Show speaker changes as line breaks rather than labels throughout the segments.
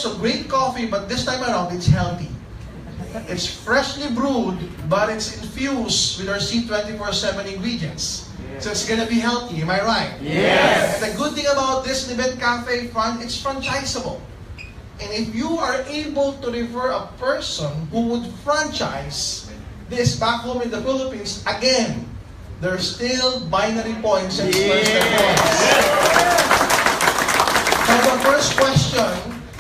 also great coffee, but this time around, it's healthy. It's freshly brewed, but it's infused with our C24/7 ingredients. So it's gonna be healthy, am I right?
Yes.
And the good thing about this Leven Cafe it's franchisable. And if you are able to refer a person who would franchise this back home in the Philippines, again, there's still binary points and points. So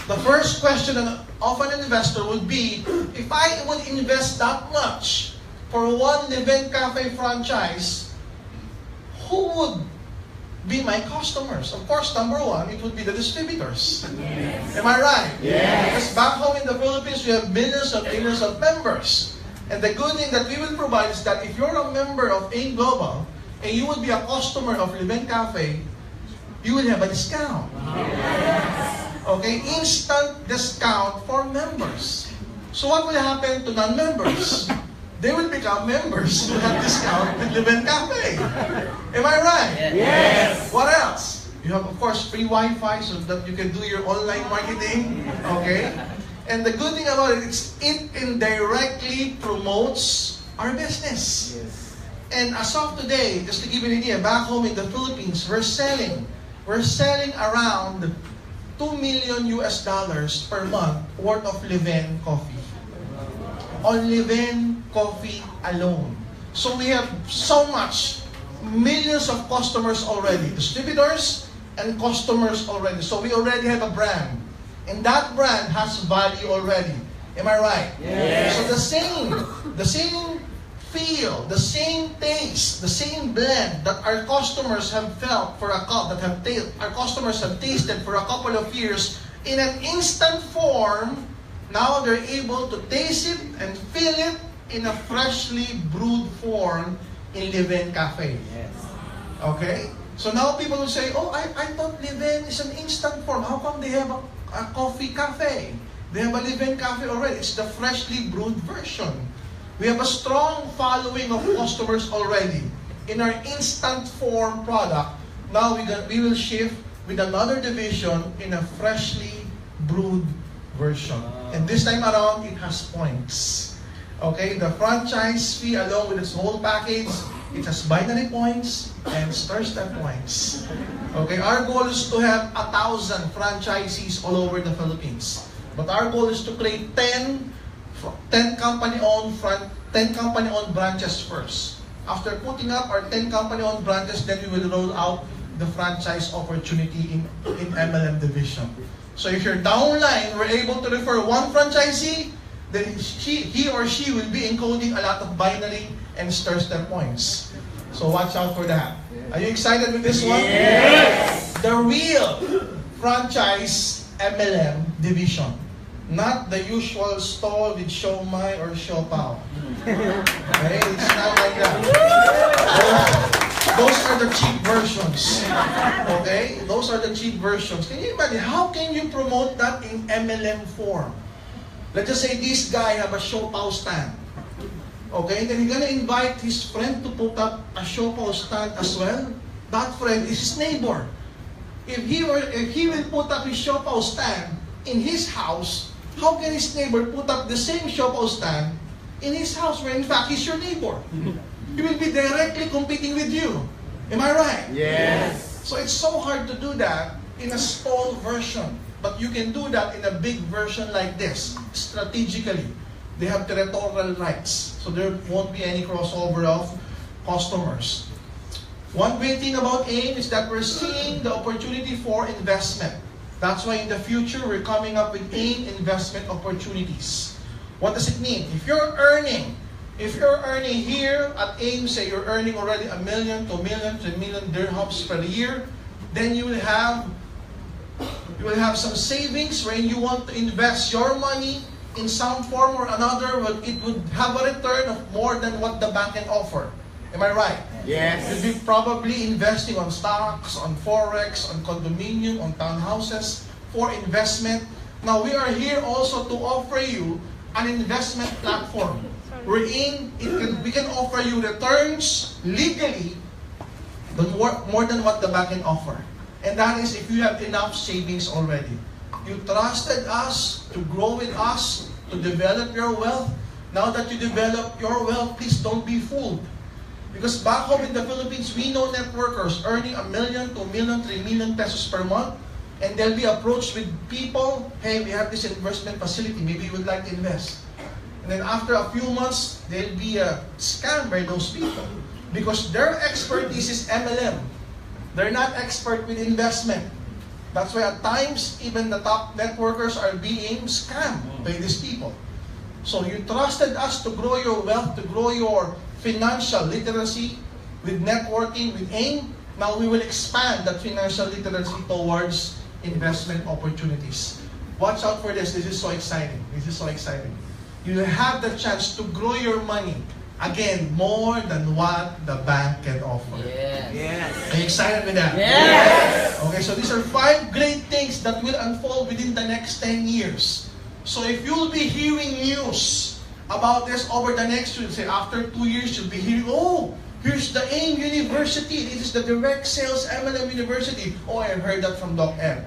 the first question of an investor would be, if I would invest that much for one Leven Cafe franchise, who would be my customers? Of course, number one, it would be the distributors.
Yes.
Am I right?
Yes.
Because back home in the Philippines, we have millions of members. And the good thing that we will provide is that if you're a member of AIM Global and you would be a customer of Leven Cafe, you will have a discount.
Yes.
Okay? Instant discount for members. So what will happen to non-members? They will become members who have discount with Leven Cafe. Am I right?
Yes.
What else? You have, of course, free Wi-Fi so that you can do your online marketing. Okay? And the good thing about it is it indirectly promotes our business.
Yes.
And as of today, just to give you an idea, back home in the Philippines, we're selling around $2 million per month worth of Leven coffee. On Leven coffee alone. So we have so much, millions of customers already, distributors and customers already. So we already have a brand. And that brand has value already. Am I right?
Yes.
So the same feel, the same taste, the same blend that our customers have felt for a cup, our customers have tasted for a couple of years in an instant form, now they're able to taste it and feel it in a freshly brewed form in Leven Cafe.
Yes.
Okay? So now people will say, oh, I thought Leven is an instant form. How come they have a coffee cafe? They have a Leven Cafe already. It's the freshly brewed version. We have a strong following of customers already. In our instant form product, now we will shift with another division in a freshly brewed version. And this time around, it has points. Okay, the franchise fee along with its whole package, it has binary points and star-step points. Okay, our goal is to have 1,000 franchisees all over the Philippines. But our goal is to create 10 company-owned branches first. After putting up our 10 company-owned branches, then we will roll out the franchise opportunity in MLM division. So if you're downline, we're able to refer one franchisee, then he or she will be encoding a lot of binary and star-step points. So watch out for that. Are you excited with this one?
Yes.
The real franchise MLM division. Not the usual stall with siomai or siopao. Okay? It's not like that. Those are the cheap versions. Okay? Those are the cheap versions. Can you imagine? How can you promote that in MLM form? Let's just say this guy have a siopao stand. Okay? Then he's gonna invite his friend to put up a siopao stand as well. That friend is his neighbor. If he will put up his siopao stand in his house, how can his neighbor put up the same siopao stand in his house where in fact he's your neighbor? He will be directly competing with you. Am I right?
Yes.
So it's so hard to do that in a small version. But you can do that in a big version like this, strategically. They have territorial rights. So there won't be any crossover of customers. One great thing about AIM is that we're seeing the opportunity for investment. That's why in the future, we're coming up with AIM investment opportunities. What does it mean? If you're earning here at AIM, say you're earning already $1 million, $2 million, $3 million dirhams per year, then you will have some savings where you want to invest your money in some form or another. It would have a return of more than what the bank can offer. Am I right?
Yes.
You'll be probably investing on stocks, on forex, on condominium, on townhouses for investment. Now we are here also to offer you an investment platform. We can offer you returns legally more than what the bank can offer. And that is if you have enough savings already. You trusted us to grow with us, to develop your wealth. Now that you develop your wealth, please don't be fooled. Because back home in the Philippines, we know networkers earning 1 million, 2 million, 3 million pesos per month. And they'll be approached with people, hey, we have this investment facility, maybe you would like to invest. And then after a few months, they'll be scammed by those people. Because their expertise is MLM. They're not expert with investment. That's why at times, even the top networkers are being scammed by these people. So you trusted us to grow your wealth, to grow your financial literacy with networking, with AIM. Now we will expand that financial literacy towards investment opportunities. Watch out for this. This is so exciting. This is so exciting. You have the chance to grow your money. Again, more than what the bank can offer.
Yes.
Are you excited with that?
Yes.
Okay, so these are 5 great things that will unfold within the next 10 years. So if you'll be hearing news about this over the next, say after 2 years, you'll be hearing, oh, here's the AIM University. This is the Direct Sales MLM University. Oh, I heard that from Doc M.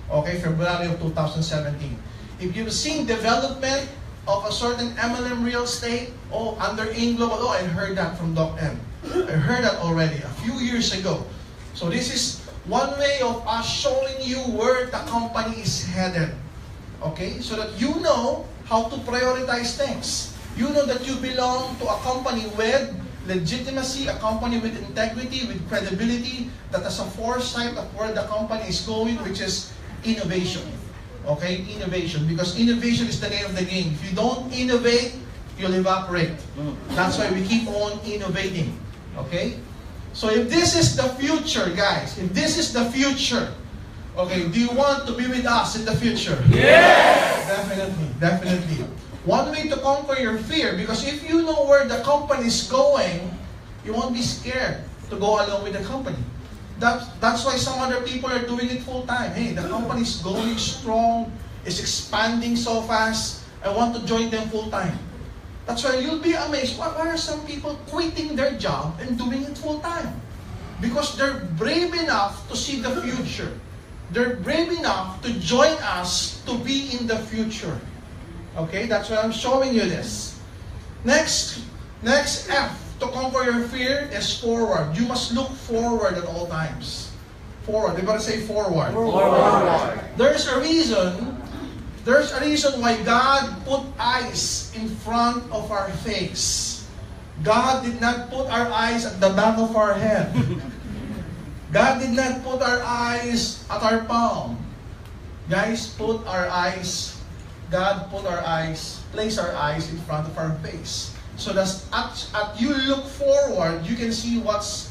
Okay, February of 2017. If you've seen development of a certain MLM real estate, oh, under AIM Global, oh, I heard that from Doc M. I heard that already a few years ago. So this is one way of us showing you where the company is headed. Okay, so that you know how to prioritize things. You know that you belong to a company with legitimacy, a company with integrity, with credibility, that has a foresight of where the company is going, which is innovation. Okay, innovation. Because innovation is the name of the game. If you don't innovate, you'll evaporate. That's why we keep on innovating. Okay? So if this is the future, guys, if this is the future, okay, do you want to be with us in the future?
Yes!
Definitely, definitely. One way to conquer your fear, because if you know where the company is going, you won't be scared to go along with the company. That's why some other people are doing it full time. Hey, the company is going strong, is expanding so fast. I want to join them full time. That's why you'll be amazed. Why are some people quitting their job and doing it full time? Because they're brave enough to see the future. They're brave enough to join us to be in the future. Okay, that's why I'm showing you this. Next F to conquer your fear is forward. You must look forward at all times. Forward. They gotta say forward.
Forward.
There's a reason why God put eyes in front of our face. God did not put our eyes at the back of our head. God did not put our eyes at our palm. Guys, God put our eyes, place our eyes in front of our face. So that as you look forward, you can see what's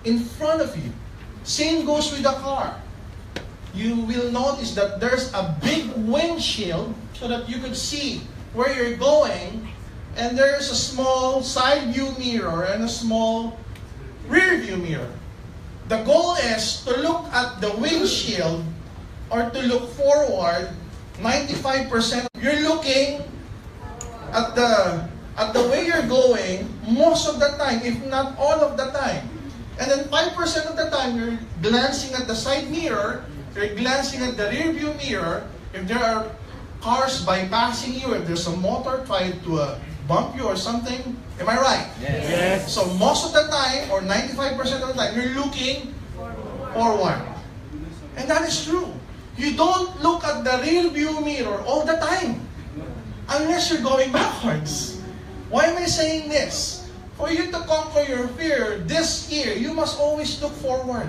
in front of you. Same goes with the car. You will notice that there's a big windshield so that you could see where you're going, and there's a small side view mirror and a small rear view mirror. The goal is to look at the windshield or to look forward. 95% you're looking at the way you're going most of the time, if not all of the time. And then 5% of the time you're glancing at the side mirror, you're glancing at the rear view mirror. If there are cars bypassing you, if there's a motor trying to bump you or something, am I right?
Yes.
So most of the time, or 95% of the time, you're looking forward. And that is true. You don't look at the rear view mirror all the time unless you're going backwards. Why am I saying this? For you to conquer your fear this year, you must always look forward.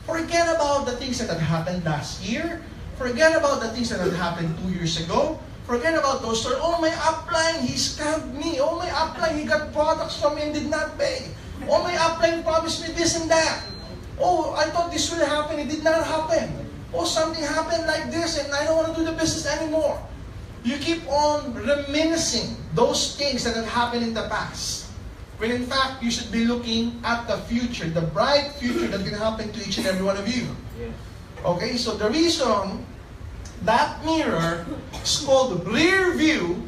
Forget about the things that had happened last year. Forget about the things that had happened 2 years ago. Forget about those stories. Oh, my upline, he scammed me. Oh, my upline, he got products from me and did not pay. Oh, my upline promised me this and that. Oh, I thought this will happen. It did not happen. Oh, something happened like this and I don't want to do the business anymore. You keep on reminiscing those things that have happened in the past. When in fact, you should be looking at the future, the bright future that can happen to each and every one of you. Okay, so the reason that mirror is called rear view,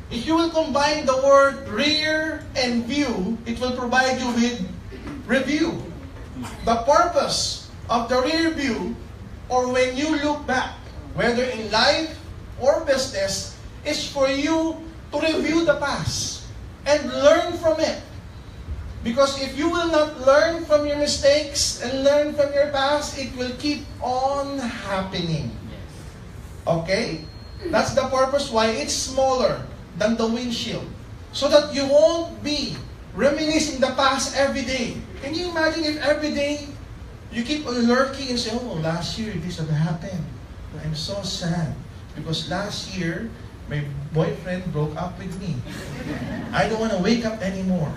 if you will combine the word rear and view, it will provide you with review. The purpose of the rear view, or when you look back, whether in life or business, is for you to review the past and learn from it. Because if you will not learn from your mistakes and learn from your past, it will keep on happening. Okay? That's the purpose why it's smaller than the windshield. So that you won't be reminiscing the past every day. Can you imagine if every day you keep on lurking and say, oh, last year this had happened. I'm so sad. Because last year, my boyfriend broke up with me. I don't want to wake up anymore.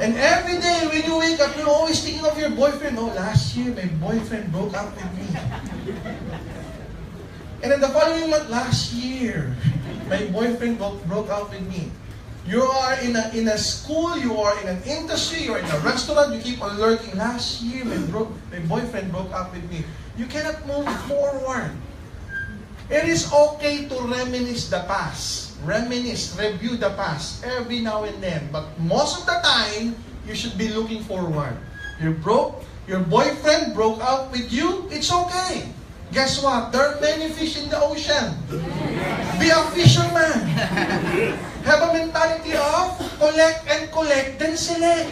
And every day when you wake up, you're always thinking of your boyfriend. Oh, last year my boyfriend broke up with me. And then the following month, last year, my boyfriend broke up with me. You are in a school, you are in an industry, you are in a restaurant, you keep on lurking. Last year, my boyfriend broke up with me. You cannot move forward. It is okay to reminisce the past. Review the past every now and then. But most of the time, you should be looking forward. Your boyfriend broke up with you, it's okay. Guess what? There are many fish in the ocean. Be a fisherman. Have a mentality of collect and collect, then select.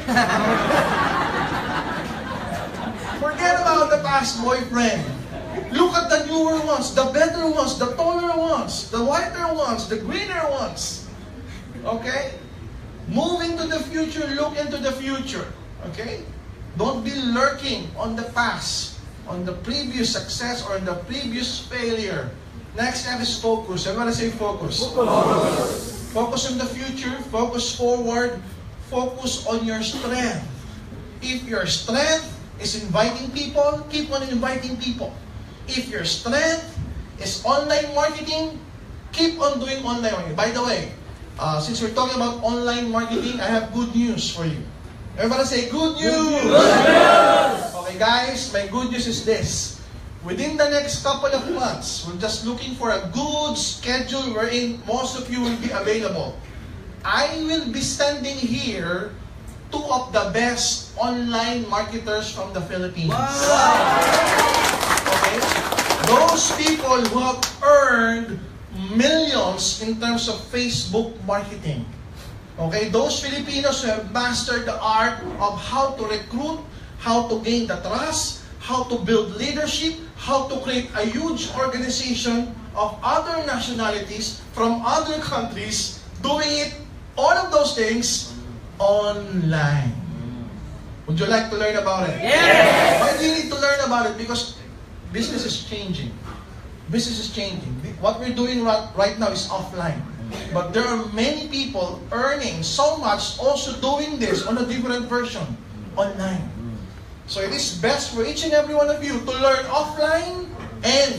Forget about the past boyfriend. Look at the newer ones, the better ones, the taller ones, the whiter ones, the greener ones. Okay? Move into the future, look into the future. Okay? Don't be lurking on the past, on the previous success or on the previous failure. Next step is focus. Everybody say focus. Focus. Focus on the future, focus forward, focus on your strength. If your strength is inviting people, keep on inviting people. If your strength is online marketing, keep on doing online marketing. By the way, since we're talking about online marketing, I have good news for you. Everybody say, good news! Good news! Okay guys, my good news is this. Within the next couple of months, we're just looking for a good schedule wherein most of you will be available. I will be sending here 2 of the best online marketers from the Philippines. Wow. Okay? Those people who have earned millions in terms of Facebook marketing. Okay? Those Filipinos who have mastered the art of how to recruit, how to gain the trust, how to build leadership, how to create a huge organization of other nationalities from other countries, doing it, all of those things, online. Would you like to learn about it? Yes! Why do you need to learn about it? Because business is changing. Business is changing. What we're doing right now is offline. But there are many people earning so much also doing this on a different version, online. So it is best for each and every one of you to learn offline and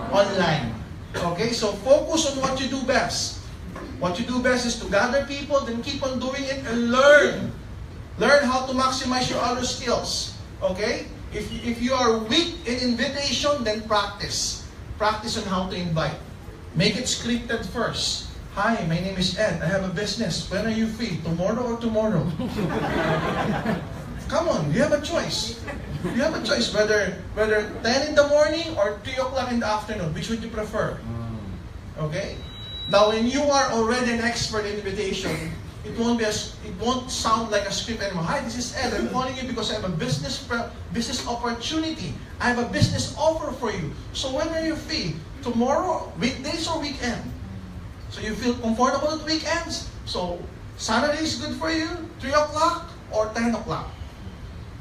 online. Okay, so focus on what you do best. What you do best is to gather people, then keep on doing it and learn. Learn how to maximize your other skills. Okay? If you are weak in invitation, then practice. Practice on how to invite. Make it scripted first. Hi, my name is Ed. I have a business. When are you free? Tomorrow or tomorrow? Come on, you have a choice. You have a choice whether 10 in the morning or 3 o'clock in the afternoon. Which would you prefer? Okay? Now, when you are already an expert in invitation, it won't sound like a script anymore. Hi, this is Ed. I'm calling you because I have a business opportunity. I have a business offer for you. So when are you free? Tomorrow, weekdays or weekend? So you feel comfortable at weekends? So Saturday is good for you? 3 o'clock or 10 o'clock?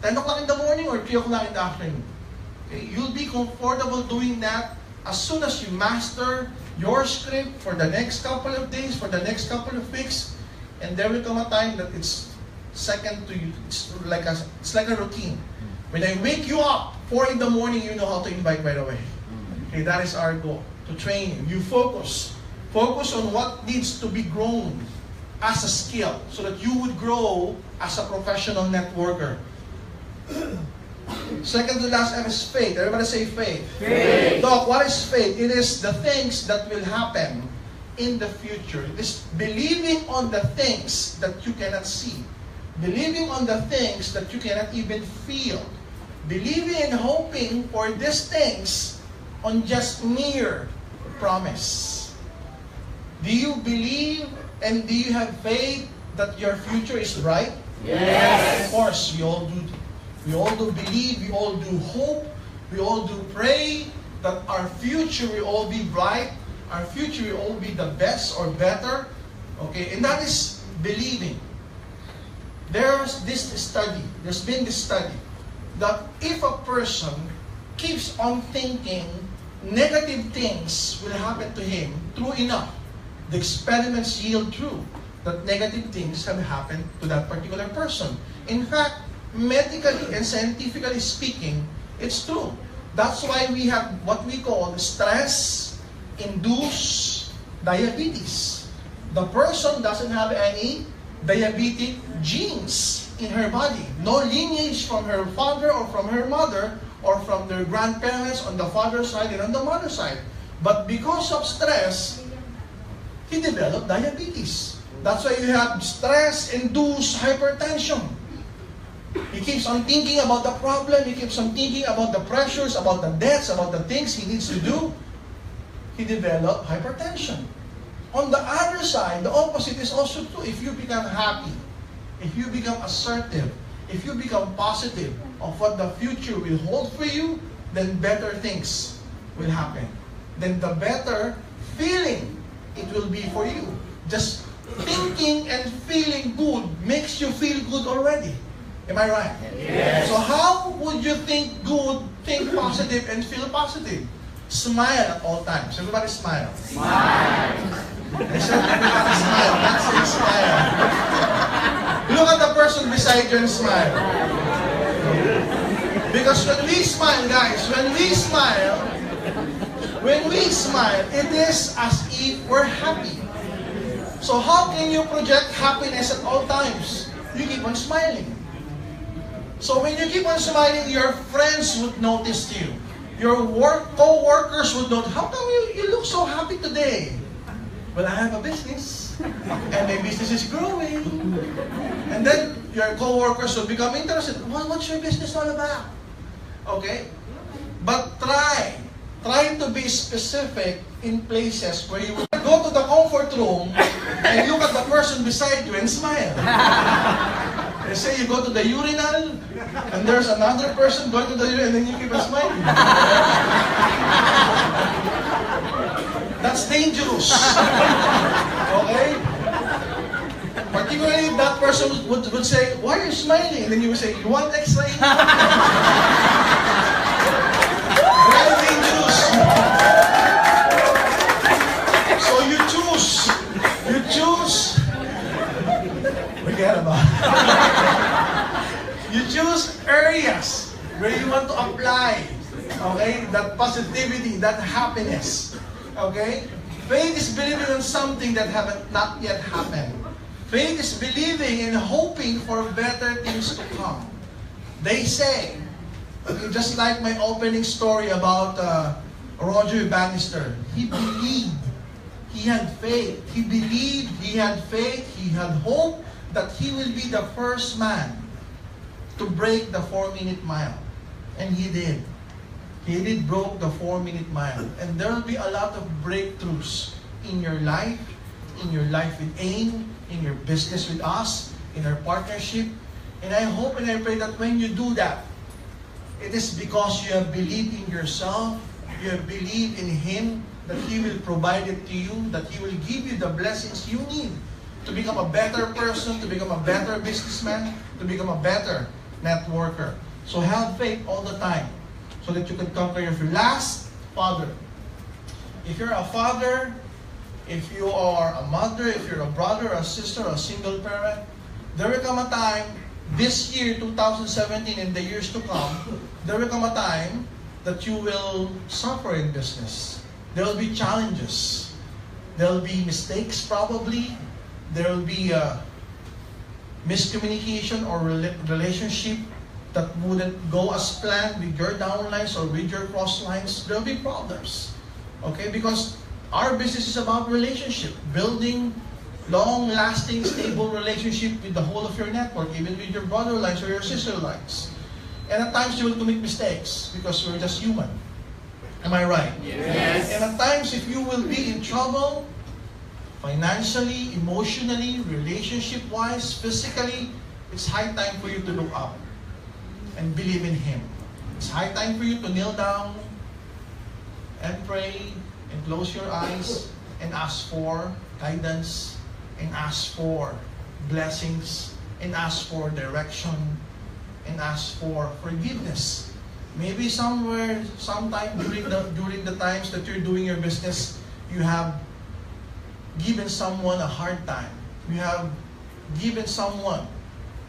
10 o'clock in the morning or 3 o'clock in the afternoon? Okay, you'll be comfortable doing that as soon as you master your script for the next couple of days, for the next couple of weeks. And there will come a time that it's second to you. It's like a routine. When I wake you up 4 in the morning, you know how to invite right away. Okay, that is our goal, to train you. You focus. Focus on what needs to be grown as a skill so that you would grow as a professional networker. Second to last M is faith. Everybody say faith. Faith. Doc, what is faith? It is the things that will happen in the future. It is believing on the things that you cannot see. Believing on the things that you cannot even feel. Believing and hoping for these things on just mere promise? Do you believe and do you have faith that your future is bright?
Yes.
Of course, we all do. We all do believe, we all do hope, we all do pray that our future will all be bright, our future will all be the best or better. Okay, and that is believing. There's been this study, that if a person keeps on thinking negative things will happen to him, true enough, the experiments yield true that negative things have happened to that particular person. In fact, medically and scientifically speaking, it's true. That's why we have what we call stress-induced diabetes. The person doesn't have any diabetic genes in her body. No lineage from her father or from her mother or from their grandparents on the father's side and on the mother's side. But because of stress, he developed diabetes. That's why you have stress-induced hypertension. He keeps on thinking about the problem, he keeps on thinking about the pressures, about the debts, about the things he needs to do. He developed hypertension. On the other side, the opposite is also true. If you become happy, if you become assertive, if you become positive of what the future will hold for you, then better things will happen. Then the better feeling it will be for you. Just thinking and feeling good makes you feel good already. Am I right?
Yes.
So how would you think good, think positive, and feel positive? Smile at all times. Everybody smile.
Smile.
I said everybody smile. Not say smile. Look at the person beside you and smile. Because when we smile, guys, when we smile, it is as if we're happy. So how can you project happiness at all times? You keep on smiling. So when you keep on smiling, your friends would notice you. Your co-workers would note, how come you look so happy today? Well, I have a business, and my business is growing. And then your co-workers will become interested. Well, what's your business all about? Okay? But try to be specific in places where you will go to the comfort room and look at the person beside you and smile. They say you go to the urinal and there's another person going to the urinal and then you keep on smiling. That's dangerous. Okay? Particularly if that person would say, why are you smiling? And then you would say, you want extra income? Very dangerous. So you choose, forget about it. You choose areas where you want to apply, okay, that positivity, that happiness. Okay? Faith is believing in something that haven't not yet happened. Faith is believing and hoping for better things to come. They say, okay, just like my opening story about Roger Bannister, he believed, he had faith, he believed, he had faith, he had hope that he will be the first man to break the 4-minute mile. And he did. He did broke the 4-minute mile. And there will be a lot of breakthroughs in your life with AIM, in your business with us, in our partnership. And I hope and I pray that when you do that, it is because you have believed in yourself, you have believed in Him, that He will provide it to you, that He will give you the blessings you need to become a better person, to become a better businessman, to become a better networker. So have faith all the time, so that you can conquer your fear. Last, father. If you're a father, if you are a mother, if you're a brother, a sister, a single parent, there will come a time, this year, 2017, and the years to come, there will come a time that you will suffer in business. There will be challenges. There will be mistakes probably. There will be miscommunication or relationship that wouldn't go as planned with your downlines or with your crosslines. There will be problems. Okay? Because our business is about relationship. Building long-lasting, stable relationship with the whole of your network, even with your brother lines or your sister lines. And at times you will commit mistakes because we're just human. Am I right?
Yes.
And at times, if you will be in trouble, financially, emotionally, relationship-wise, physically, it's high time for you to look up and believe in Him. It's high time for you to kneel down and pray and close your eyes and ask for guidance and ask for blessings and ask for direction and ask for forgiveness. Maybe sometime during the times that you're doing your business, you have given someone a hard time. You have given someone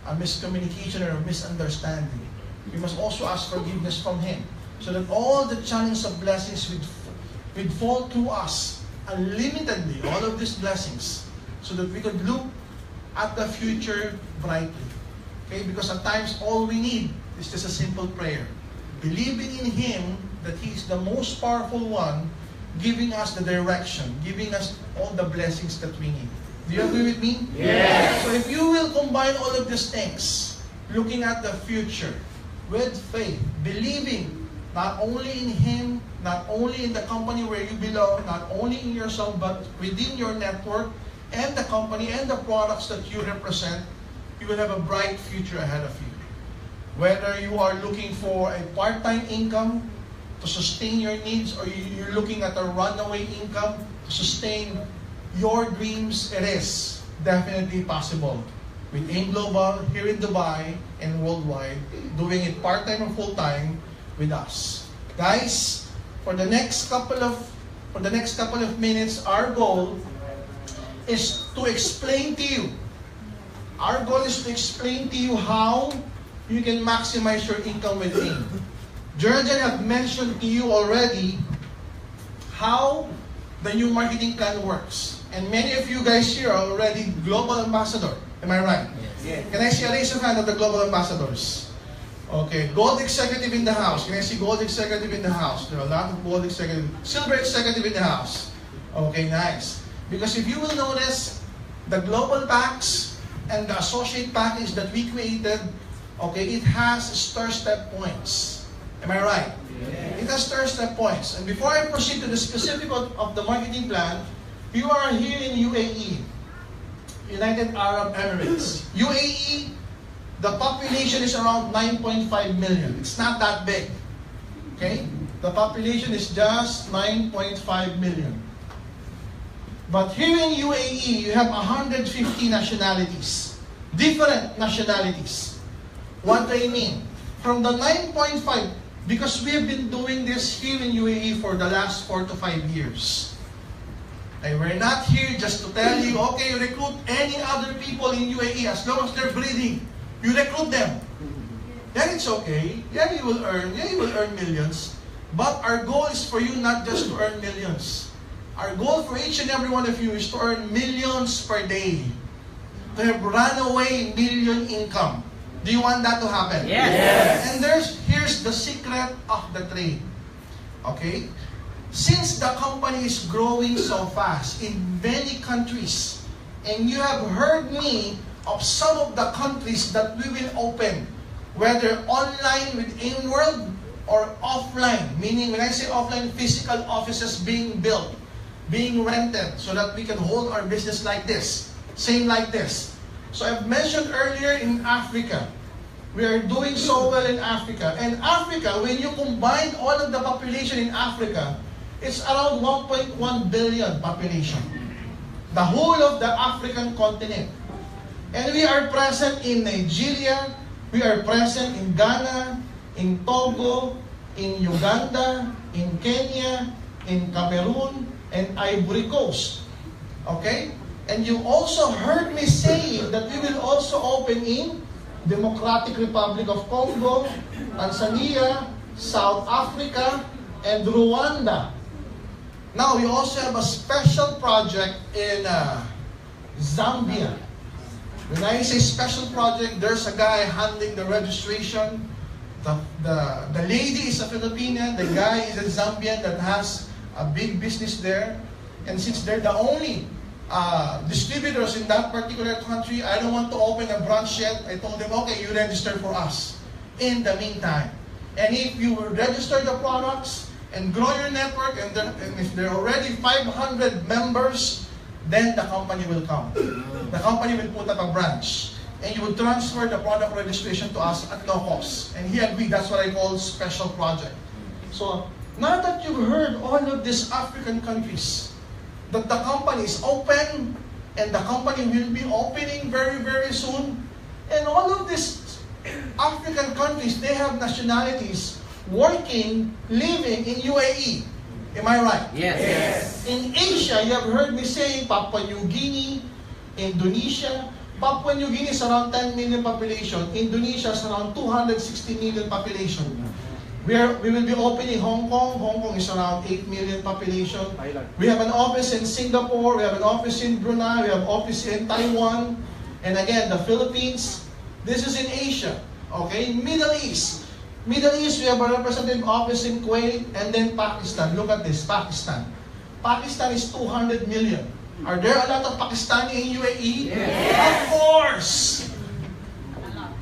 a miscommunication or a misunderstanding. You must also ask forgiveness from Him, so that all the channels of blessings would fall to us unlimitedly, all of these blessings, so that we could look at the future brightly. Okay? Because at times all we need is just a simple prayer. Believing in Him that He is the most powerful one, giving us the direction, giving us all the blessings that we need. Do you agree with me?
Yes.
So if you will combine all of these things, looking at the future with faith, believing not only in Him, not only in the company where you belong, not only in yourself, but within your network and the company and the products that you represent, you will have a bright future ahead of you. Whether you are looking for a part-time income to sustain your needs, or you're looking at a runaway income to sustain your dreams, it is definitely possible. With AIM Global here in Dubai and worldwide, doing it part-time or full-time with us. Guys, for the next couple of minutes, our goal is to explain to you. Our goal is to explain to you how you can maximize your income with AIM. Jurgen have mentioned to you already how the new marketing plan works. And many of you guys here are already global ambassador. Am I right?
Yes.
Can I see a raise of hand of the global ambassadors? Okay, gold executive in the house. Can I see gold executive in the house? There are a lot of gold executive. Silver executive in the house. Okay, nice. Because if you will notice, the global packs and the associate package that we created, okay, it has star-step points. Am I right?
Yes.
It has star-step points. And before I proceed to the specific of the marketing plan, you are here in UAE, United Arab Emirates. UAE, the population is around 9.5 million. It's not that big. Okay? The population is just 9.5 million. But here in UAE, you have 150 nationalities. Different nationalities. What do I mean? From the 9.5, because we have been doing this here in UAE for the last 4 to 5 years. And we're not here just to tell you, okay, recruit any other people in UAE as long as they're breathing. You recruit them. Then it's okay. Yeah, you will earn millions. But our goal is for you not just to earn millions. Our goal for each and every one of you is to earn millions per day. To have runaway million income. Do you want that to happen?
Yes.
And here's the secret of the trade. Okay? Since the company is growing so fast in many countries, and you have heard me of some of the countries that we will open, whether online with AIM World or offline, meaning when I say offline, physical offices being built, being rented, so that we can hold our business like this, same like this. So I've mentioned earlier in Africa, we are doing so well in Africa. And Africa, when you combine all of the population in Africa, it's around 1.1 billion population. The whole of the African continent. And we are present in Nigeria, we are present in Ghana, in Togo, in Uganda, in Kenya, in Cameroon, and Ivory Coast. Okay? And you also heard me say that we will also open in Democratic Republic of Congo, Tanzania, South Africa, and Rwanda. Now, we also have a special project in Zambia. When I say special project, there's a guy handling the registration. The lady is a Filipina, the guy is a Zambian that has a big business there. And since they're the only distributors in that particular country, I don't want to open a branch yet. I told them, okay, you register for us in the meantime. And if you register the products and grow your network, and if there are already 500 members, then the company will come. The company will put up a branch, and you will transfer the product registration to us at no cost. And he agreed. That's what I call special project. So now that you've heard all of these African countries, that the company is open, and the company will be opening very, very soon, and all of these African countries, they have nationalities working, living in UAE. Am I right?
Yes.
In Asia, you have heard me saying Papua New Guinea, Indonesia. Papua New Guinea is around 10 million population. Indonesia is around 260 million population. We will be opening Hong Kong. Hong Kong is around 8 million population. We have an office in Singapore. We have an office in Brunei. We have an office in Taiwan. And again, the Philippines. This is in Asia. Okay? Middle East. Middle East, we have a representative office in Kuwait, and then Pakistan. Look at this, Pakistan. Pakistan is 200 million. Are there a lot of Pakistani in UAE?
Yes.
Of course!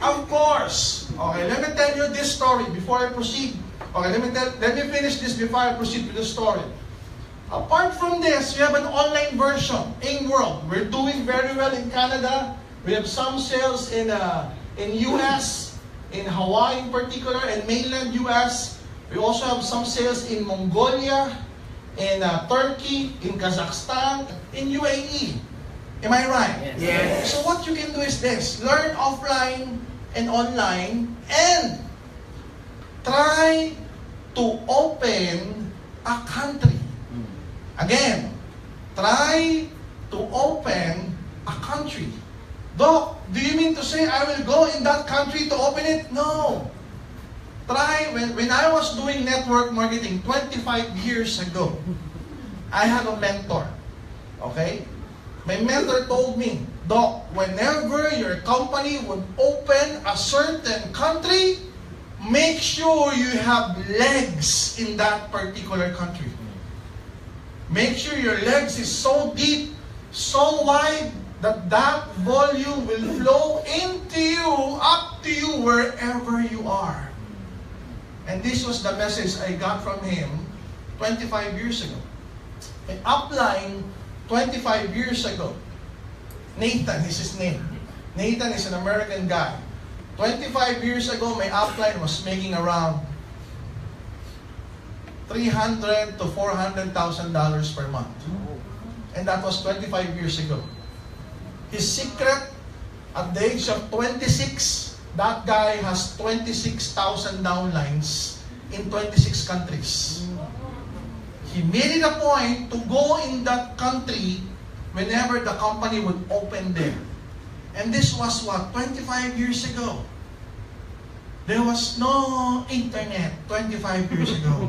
Of course! Okay, let me tell you this story before I proceed. Okay, let me finish this before I proceed with the story. Apart from this, we have an online version, AimWorld. We're doing very well in Canada. We have some sales in US, in Hawaii in particular, and mainland US. We also have some sales in Mongolia, in Turkey, in Kazakhstan, in UAE. Am I right?
Yes.
So what you can do is this: learn offline and online, and try to open a country. Again, try to open a country. Doc, do you mean to say I will go in that country to open it? No. Try, when I was doing network marketing 25 years ago, I had a mentor. Okay? My mentor told me, Doc, whenever your company would open a certain country, make sure you have legs in that particular country. Make sure your legs is so deep, so wide, that volume will flow into you, up to you, wherever you are. And this was the message I got from him 25 years ago. An upline 25 years ago. Nathan is his name. Nathan is an American guy. 25 years ago, my upline was making around $300,000 to $400,000 per month. And that was 25 years ago. His secret, at the age of 26, that guy has 26,000 downlines in 26 countries. He made it a point to go in that country whenever the company would open there. And this was what? 25 years ago. There was no internet 25 years ago.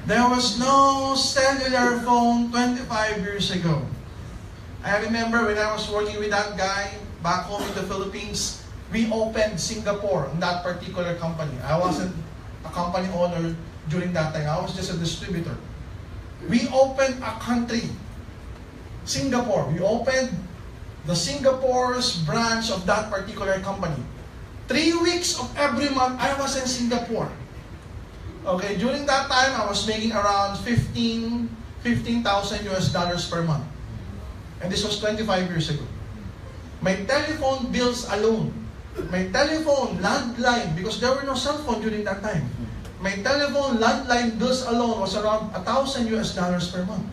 There was no cellular phone 25 years ago. I remember when I was working with that guy back home in the Philippines, we opened Singapore in that particular company. I wasn't a company owner during that time. I was just a distributor. We opened a country, Singapore. We opened the Singapore's branch of that particular company. 3 weeks of every month, I was in Singapore. Okay, during that time, I was making around $15,000 US per month. And this was 25 years ago. My telephone bills alone, my telephone landline, because there were no cell phone during that time. My telephone landline bills alone was around $1,000 US per month.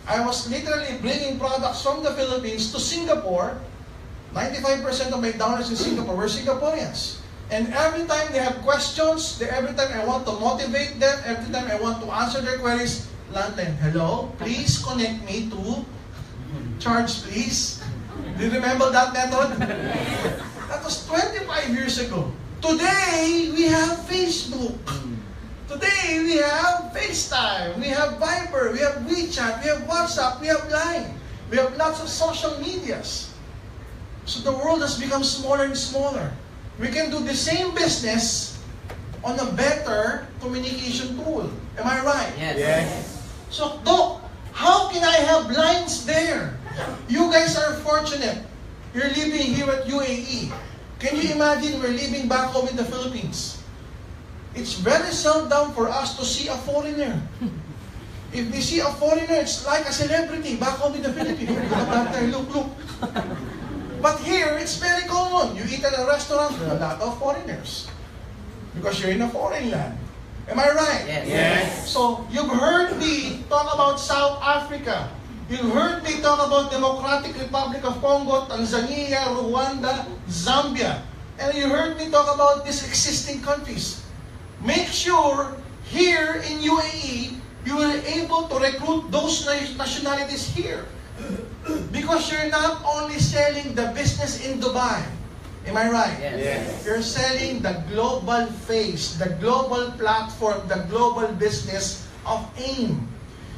I was literally bringing products from the Philippines to Singapore. 95% of my downloads in Singapore were Singaporeans. And every time they have questions, every time I want to motivate them, every time I want to answer their queries, landline, hello, please connect me to charge, please. Do you remember that method? That was 25 years ago. Today, we have Facebook. Today, we have FaceTime. We have Viber. We have WeChat. We have WhatsApp. We have Line. We have lots of social medias. So the world has become smaller and smaller. We can do the same business on a better communication tool. Am I right?
Yes.
So, Doc, how can I have lines there? You guys are fortunate. You're living here at UAE. Can you imagine we're living back home in the Philippines? it's very seldom for us to see a foreigner. If we see a foreigner, it's like a celebrity back home in the Philippines. Look. But here, it's very common. You eat at a restaurant, there are a lot of foreigners. Because you're in a foreign land. Am I right?
Yes.
So, you've heard me talk about South Africa. You've heard me talk about Democratic Republic of Congo, Tanzania, Rwanda, Zambia. And you heard me talk about these existing countries. Make sure here in UAE, you will able to recruit those nationalities here. Because you're not only selling the business in Dubai. Am I right?
Yes.
You're selling the global face, the global platform, the global business of AIM.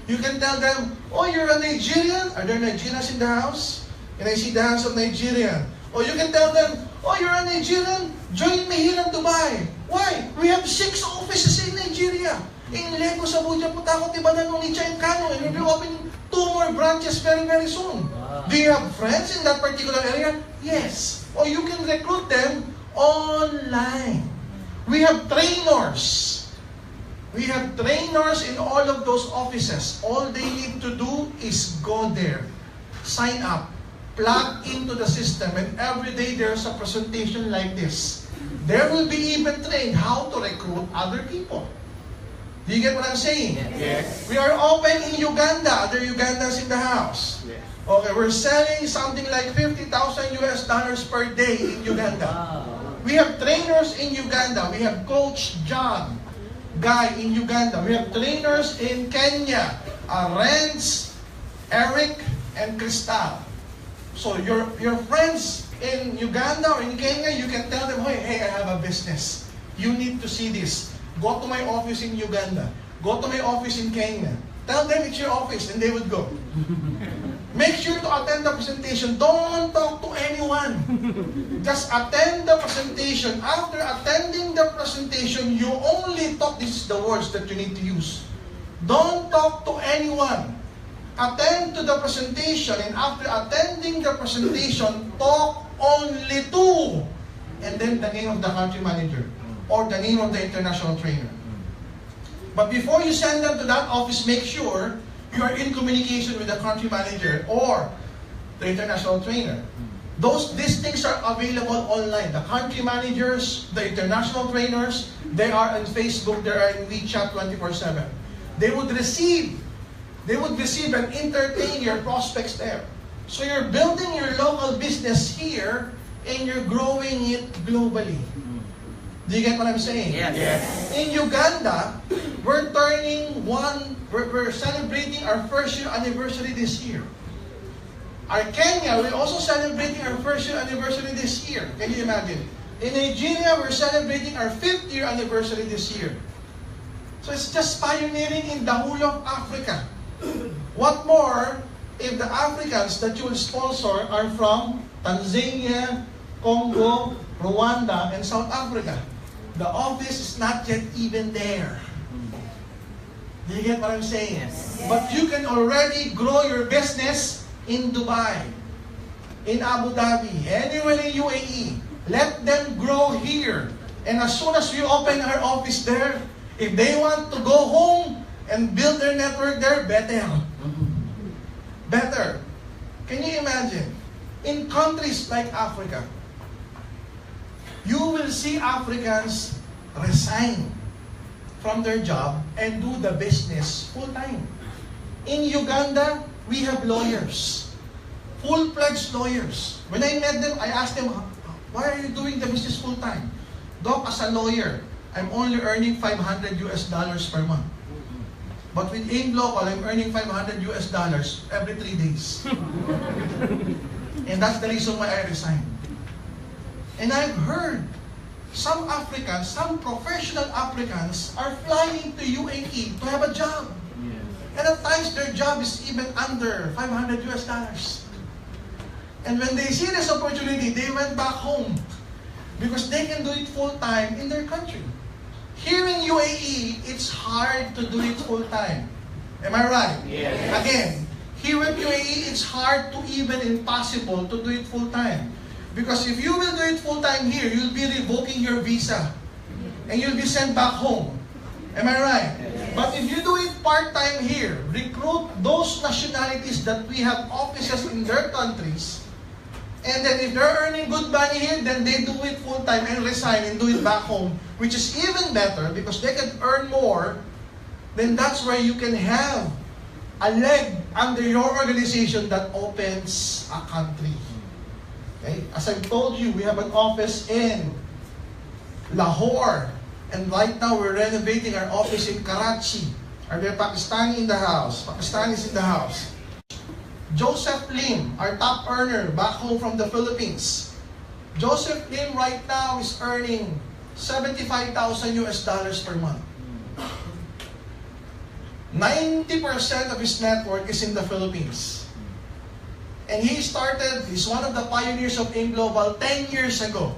You can tell them, oh, you're a Nigerian? Are there Nigerians in the house? Can I see the hands of Nigerian? Or you can tell them, oh, you're a Nigerian? Join me here in Dubai. Why? We have 6 offices in Nigeria. In Lagos, Abuja, Putakot, Ibadan, Onitsha, and Kano. And we'll be opening 2 more branches very, very soon. Do you have friends in that particular area? Yes. Or you can recruit them online. We have trainers. We have trainers in all of those offices. All they need to do is go there, sign up, plug into the system, and every day there's a presentation like this. There will be even trained how to recruit other people. Do you get what I'm saying?
Yes.
We are open in Uganda. There are Ugandans in the house.
Yes.
Okay, we're selling something like $50,000 per day in Uganda.
Wow.
We have trainers in Uganda. We have Coach John Guy in Uganda. We have trainers in Kenya. Renz, Eric, and Cristal. So your friends in Uganda or in Kenya, you can tell them, hey, I have a business. You need to see this. Go to my office in Uganda. Go to my office in Kenya. Tell them it's your office and they would go. Make sure to attend the presentation. Don't talk to anyone. Just attend the presentation. After attending the presentation, you only talk. This is the words that you need to use. Don't talk to anyone. Attend to the presentation, and after attending the presentation, talk only to, and then the name of the country manager or the name of the international trainer. But before you send them to that office, make sure you are in communication with the country manager or the international trainer. These things are available online. The country managers, the international trainers, they are on Facebook, they are in WeChat 24/7. They would receive and entertain your prospects there. So you're building your local business here and you're growing it globally. Do you get what I'm saying?
Yes.
In Uganda, we're celebrating our first year anniversary this year. Our Kenya, we're also celebrating our first year anniversary this year. Can you imagine? In Nigeria, we're celebrating our 5th year anniversary this year. So it's just pioneering in the whole of Africa. What more if the Africans that you will sponsor are from Tanzania, Congo, Rwanda, and South Africa? The office is not yet even there. Do you get what I'm saying?
Yes.
But you can already grow your business in Dubai, in Abu Dhabi, anywhere in UAE. Let them grow here. And as soon as we open our office there, if they want to go home and build their network there, better. Better. Can you imagine? In countries like Africa, you will see Africans resign from their job and do the business full-time. In Uganda, we have lawyers. Full-fledged lawyers. When I met them, I asked them, why are you doing the business full-time? Doc, as a lawyer, I'm only earning $500 per month. But with AIM Global, I'm earning $500 every 3 days. And that's the reason why I resigned. And I've heard some Africans, some professional Africans are flying to UAE to have a job.
Yes.
And at times their job is even under $500. And when they see this opportunity, they went back home because they can do it full-time in their country. Here in UAE, it's hard to do it full-time. Am I right?
Yes.
Again, here in UAE, it's hard to even impossible to do it full-time. Because if you will do it full-time here, you'll be revoking your visa. and you'll be sent back home. Am I right? But if you do it part-time here, recruit those nationalities that we have offices in their countries, and then if they're earning good money here, then they do it full-time and resign and do it back home, which is even better because they can earn more. Then that's where you can have a leg under your organization that opens a country. Okay? As I've told you, we have an office in Lahore. And right now, we're renovating our office in Karachi. Are there Pakistani in the house? Pakistanis in the house. Joseph Lim, our top earner back home from the Philippines. Joseph Lim right now is earning $75,000 per month. 90% of his network is in the Philippines. And he's one of the pioneers of AIM Global 10 years ago.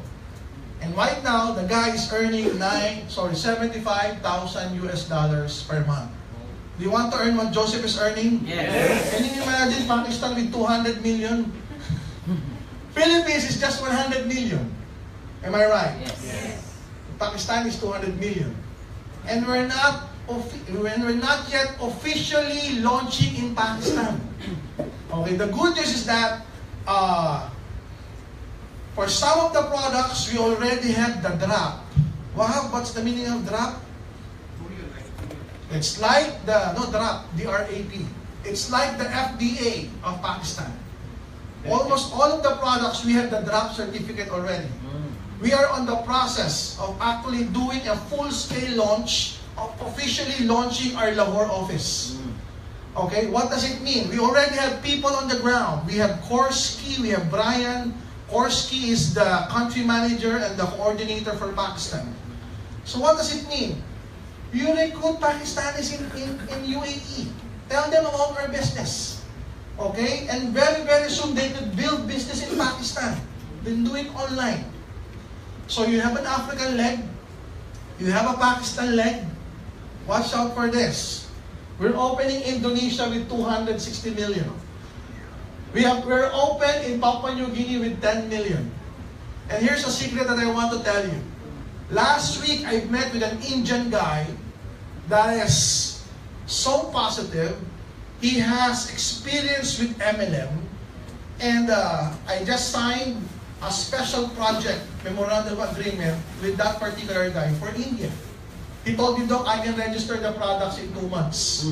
And right now, the guy is earning $75,000 per month. Do you want to earn what Joseph is earning?
Yes.
Can you imagine Pakistan with 200 million? Philippines is just 100 million. Am I right?
Yes.
Pakistan is 200 million. And we're not yet officially launching in Pakistan. Okay, the good news is that for some of the products, we already have the drop. Wow, what's the meaning of drop? It's like DRAP. It's like the FDA of Pakistan. Almost all of the products, we have the drop certificate already. We are on the process of actually doing a full-scale launch, of officially launching our Lahore office. Okay, what does it mean? We already have people on the ground. We have Korsky, we have Brian. Korsky is the country manager and the coordinator for Pakistan. So what does it mean? You recruit Pakistanis in UAE. Tell them about our business. Okay? And very, very soon they could build business in Pakistan. Then do it online. So you have an African leg. You have a Pakistan leg. Watch out for this. We're opening Indonesia with 260 million. We're open in Papua New Guinea with 10 million. And here's a secret that I want to tell you. Last week, I met with an Indian guy that is so positive. He has experience with MLM. And I just signed a special project, memorandum of agreement, with that particular guy for India. He told me, Doc, I can register the products in 2 months.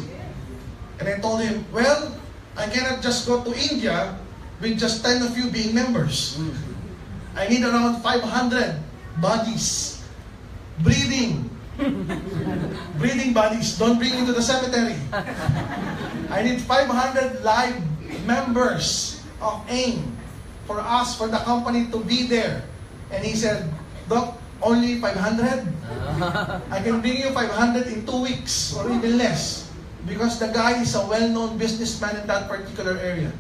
And I told him, well, I cannot just go to India with just 10 of you being members. I need around 500 bodies. Breathing bodies. Don't bring me to the cemetery. I need 500 live members of AIM for us, for the company to be there. And he said, Doc, only 500? I can bring you 500 in 2 weeks or even less. Because the guy is a well-known businessman in that particular area.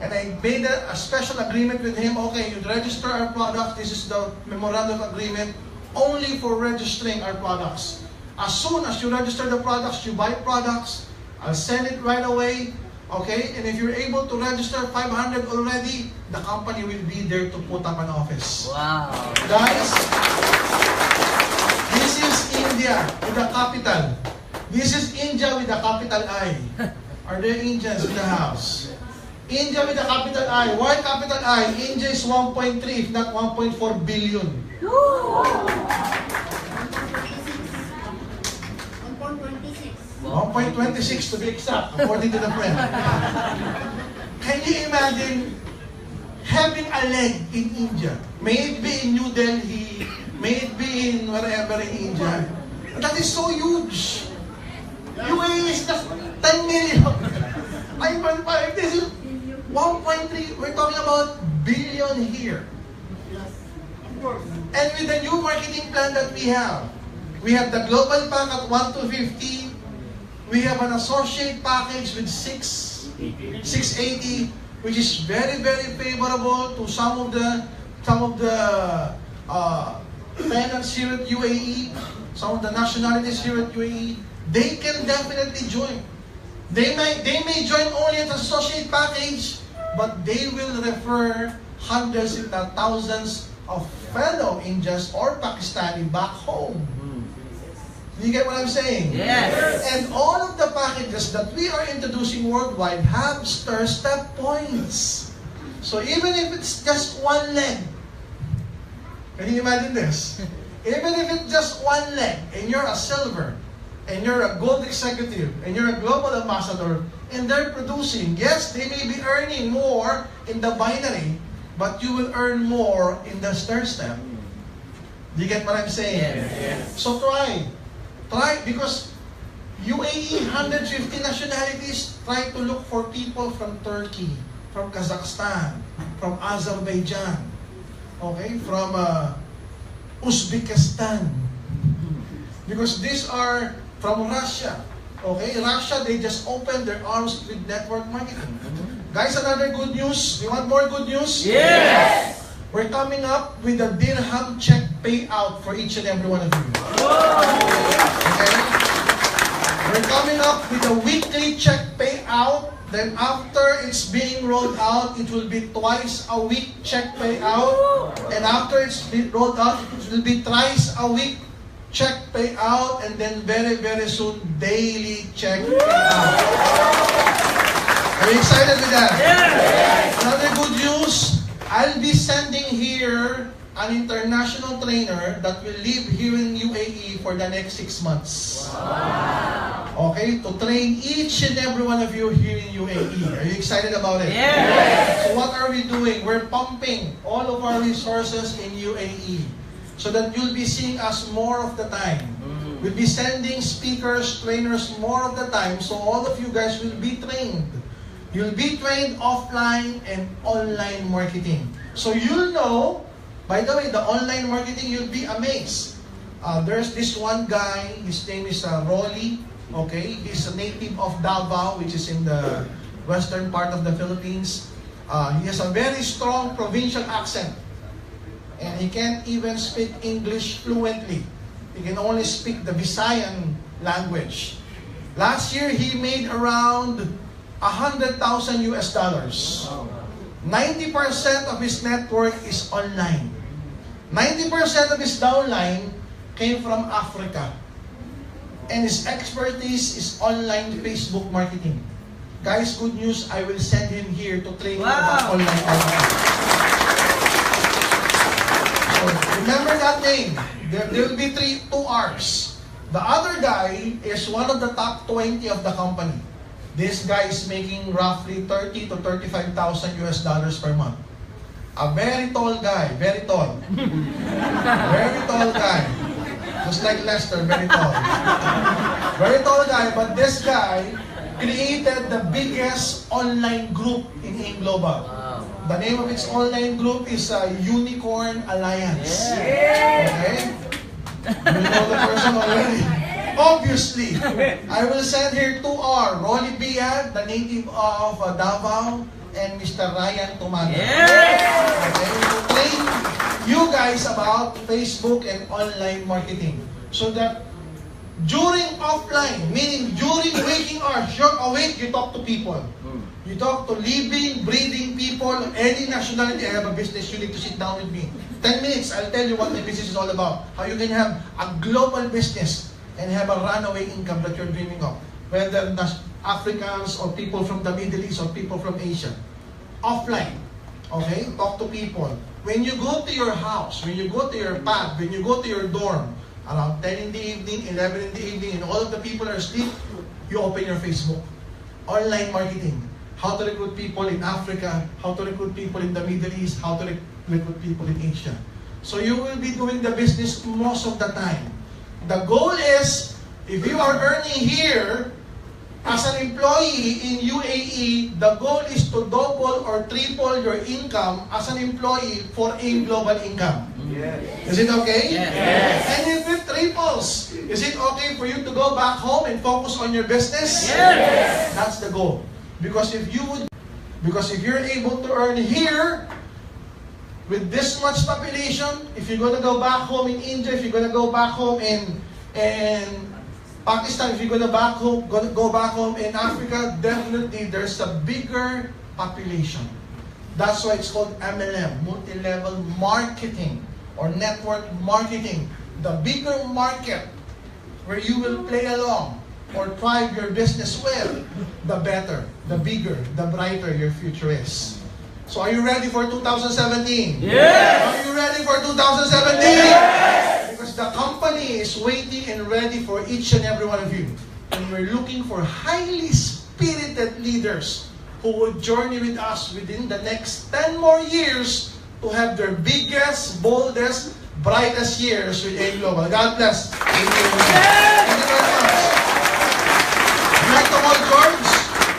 And I made a special agreement with him. Okay, you register our products. This is the memorandum of agreement only for registering our products. As soon as you register the products, you buy products, I'll send it right away. Okay, and if you're able to register 500 already, the company will be there to put up an office.
Wow.
Guys, this is India with the capital. This is India with the capital I. Are there Indians in the house? India with the capital I. Why capital I? India is 1.3 if not 1.4 billion. 1.26 to be exact, according to the friend. Can you imagine having a leg in India? May it be in New Delhi, may it be in wherever in India. That is so huge. UAE is just 10 million. 9.5. This is 1.3. We're talking about billion here. And with the new marketing plan that we have the global pack at 1 to 50. We have an associate package with 680, which is very, very favorable to some of the tenants here at UAE, some of the nationalities here at UAE. They can definitely join. They may join only at the associate package, but they will refer hundreds if not thousands of fellow Indians or Pakistani back home. Do you get what I'm saying?
Yes.
And all of the packages that we are introducing worldwide have StirStep points. So even if it's just one leg, can you imagine this? Even if it's just one leg, and you're a silver, and you're a gold executive, and you're a global ambassador, and they're producing, yes, they may be earning more in the binary, but you will earn more in the StirStep. Do you get what I'm saying?
Yes.
So try, because UAE 150 nationalities try to look for people from Turkey, from Kazakhstan, from Azerbaijan, okay, from Uzbekistan, because these are from Russia. Okay, Russia, they just opened their arms with network marketing. Guys, another good news. You want more good news?
Yes.
We're coming up with a dirham check payout for each and every one of you. Okay? We're coming up with a weekly check payout. Then after it's being rolled out, it will be twice a week check payout. And after it's been rolled out, it will be thrice a week check payout. And then very, very soon, daily check payout. Are you excited with that?
Yes.
Another good news, I'll be sending here an international trainer that will live here in UAE for the next 6 months. Wow. Okay, to train each and every one of you here in UAE. Are you excited about it?
Yes.
So what are we doing? We're pumping all of our resources in UAE so that you'll be seeing us more of the time. We'll be sending speakers, trainers more of the time, so all of you guys will be trained. You'll be trained offline and online marketing. So you'll know, by the way, the online marketing, you'll be amazed. There's this one guy, his name is Rolly. Okay, he's a native of Davao, which is in the western part of the Philippines. He has a very strong provincial accent. And he can't even speak English fluently. He can only speak the Visayan language. Last year, he made around $100,000 US. 90% of his network is online. 90% of his downline came from Africa. And his expertise is online Facebook marketing. Guys, good news, I will send him here to train you about online marketing. So remember that name. There will be 2 R's. The other guy is one of the top 20 of the company. This guy is making roughly 30 to 35,000 US dollars per month. A very tall guy, very tall. Very tall guy. Just like Lester, very tall. Very tall guy, but this guy created the biggest online group in AIM Global. The name of its online group is Unicorn Alliance. Okay? You know the person already. Obviously, I will send here 2R, Rolly Biad, the native of Davao, and Mr. Ryan Tumaga. Okay, to train you guys about Facebook and online marketing. So that during offline, meaning during waking hours, you're awake, you talk to people. You talk to living, breathing people, any nationality. I have a business, you need to sit down with me. 10 minutes, I'll tell you what my business is all about. How you can have a global business and have a runaway income that you're dreaming of. Whether Africans or people from the Middle East or people from Asia. Offline. Okay? Talk to people. When you go to your house, when you go to your pad, when you go to your dorm, around 10 in the evening, 11 in the evening, and all of the people are asleep, you open your Facebook. Online marketing. How to recruit people in Africa, how to recruit people in the Middle East, how to recruit people in Asia. So you will be doing the business most of the time. The goal is, if you are earning here as an employee in UAE, the goal is to double or triple your income as an employee for AIM Global Income.
Yes.
Is it okay?
Yes.
And if it triples, is it okay for you to go back home and focus on your business?
Yes.
That's the goal. Because if you're able to earn here, with this much population, if you're going to go back home in India, if you're going to go back home in Pakistan, if you're going to go back home in Africa, definitely there's a bigger population. That's why it's called MLM, multi-level marketing or network marketing. The bigger market where you will play along or thrive your business well, the better, the bigger, the brighter your future is. So are you ready for 2017?
Yes!
Are you ready for 2017? Yes! Because the company is waiting and ready for each and every one of you. And we're looking for highly spirited leaders who will journey with us within the next 10 more years to have their biggest, boldest, brightest years with A Global. God bless. Thank you. Thank you very much. I'd like to call George.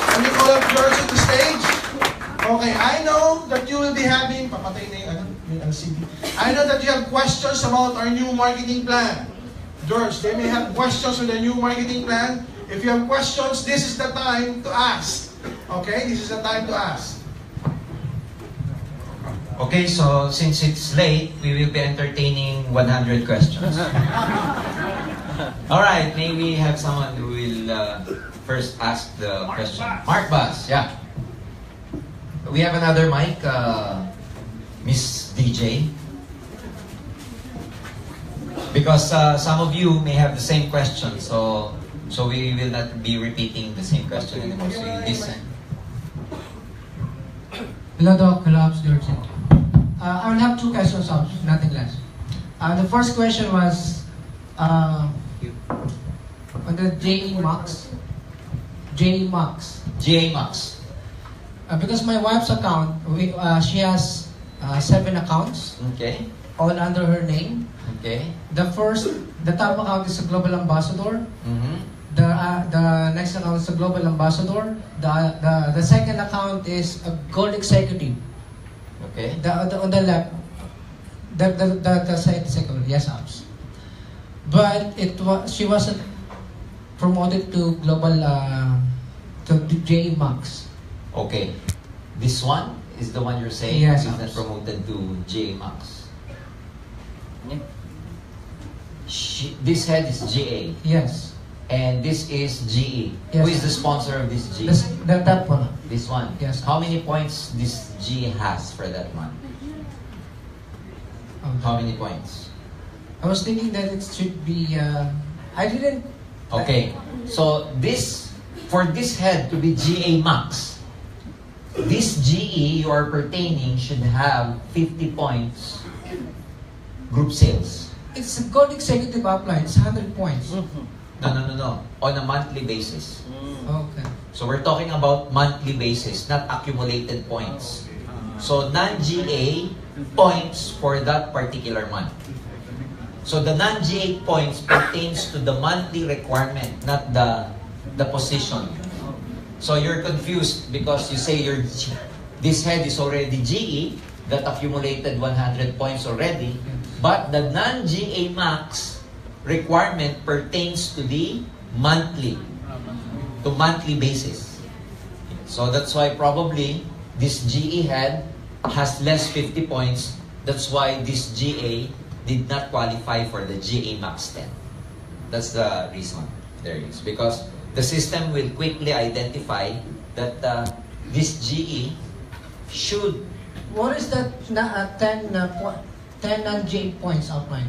Can you call up George on the stage? Okay, I know that you will be having, papatay na yung LCD. I know that you have questions about our new marketing plan. George, they may have questions with the new marketing plan. If you have questions, this is the time to ask. Okay, this is the time to ask.
Okay, so since it's late, we will be entertaining 100 questions. Alright, may we have someone who will first ask the question. Mark Bass, yeah. We have another mic, Miss DJ. Because some of you may have the same question, so we will not be repeating the same question anymore. So you listen.
Hello, Doc. Hello, Ops George. I will have two questions, Ops, nothing less. The first question was on the JE Max. JE Max.
GA Max.
Because my wife's account, she has 7 accounts,
Okay.
all under her name.
Okay.
The top account is a global ambassador.
Mm-hmm.
The next account is a global ambassador. The second account is a gold executive.
Okay.
On the left, the second, yes, Ops. But she wasn't promoted to global to JE Max.
Okay. This one is the one you're saying
Yes,
is not
Ops.
promoted to GA Max. This head is GA
Yes.
and this is GE.
Yes.
Who is the sponsor of this G?
That one.
This one.
Yes.
How many points this G has for that one? How many points?
I was thinking that it should be. I didn't.
Okay. So for this head to be GA Max, this GE you are pertaining should have 50 points group sales.
It's a gold executive upline. It's 100 points.
No. On a monthly basis.
Okay.
So we're talking about monthly basis, not accumulated points. So non-GA points for that particular month. So the non-GA points pertains to the monthly requirement, not the position. So you're confused because you say this head is already GE that accumulated 100 points already, but the non-GA max requirement pertains to the monthly basis. So that's why probably this GE head has less 50 points. That's why this GA did not qualify for the GA Max 10. That's the reason there is. Because the system will quickly identify that this GE should...
What is that 10 non-GA points outline?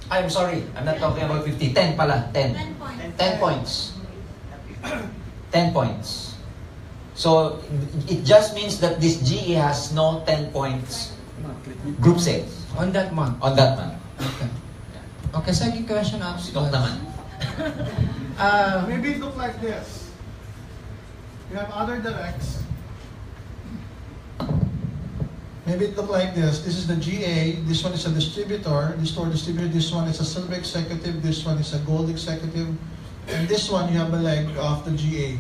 I'm sorry, I'm not talking about 50. 10 pala, 10. 10 points. 10 points. So, it just means that this GE has no 10 points group sales
On that month.
on that month.
Okay. Okay, second question, Ops.
Sinok naman.
Maybe it look like this. You have other directs.
Maybe it look like this. This is the GA. This one is a distributor. This store distributor. This one is a silver executive. This one is a gold executive. And this one, you have a leg of the GA.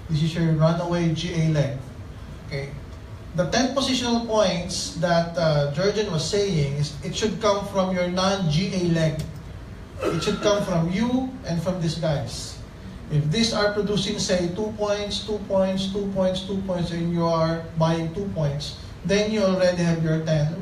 This is your runaway GA leg. Okay. The 10 positional points that Jurgen was saying is it should come from your non-GA leg. It should come from you and from these guys. If these are producing, say, 2 points, 2 points, 2 points, 2 points, and you are buying 2 points, then you already have your 10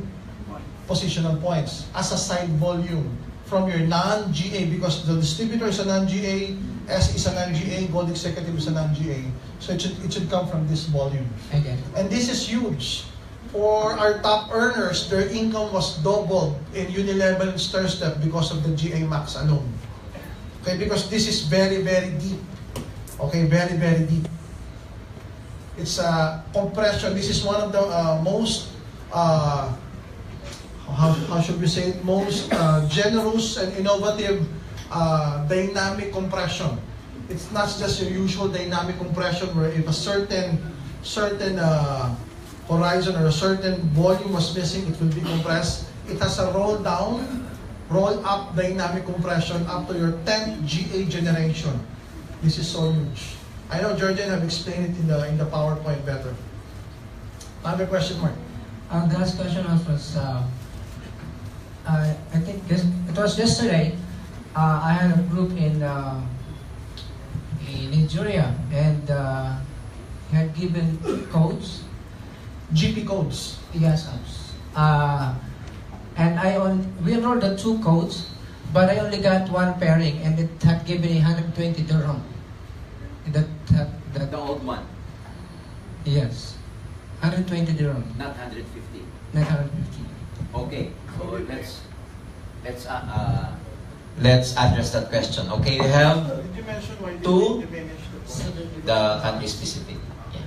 positional points as a side volume from your non-GA, because the distributor is a non-GA, S is a non-GA, Gold Executive is a non-GA. So it should come from this volume.
Okay.
And this is huge. For our top earners, their income was doubled in Unilevel and StirStep because of the GA Max alone. Okay, because this is very, very deep. Okay, very, very deep. It's a compression. This is one of the most, how should we say it, most generous and innovative dynamic compression. It's not just your usual dynamic compression where if a certain horizon or a certain volume was missing, it will be compressed. It has a roll down, roll up dynamic compression up to your 10th GA generation. This is so huge. I know Georgian have explained it in the PowerPoint better. Another question, Mark?
The last question was I think it was yesterday. I had a group in Nigeria, and he had given codes.
GP codes.
Yes, and we enrolled the 2 codes, but I only got 1 pairing, and it had given me 120 dirham.
The old one,
Yes, 120 dirham,
not 150.
not 150.
Okay, so let's address that question. Okay, we have
Did you mention why
Two.
they diminish the point?
the country specific. Yeah.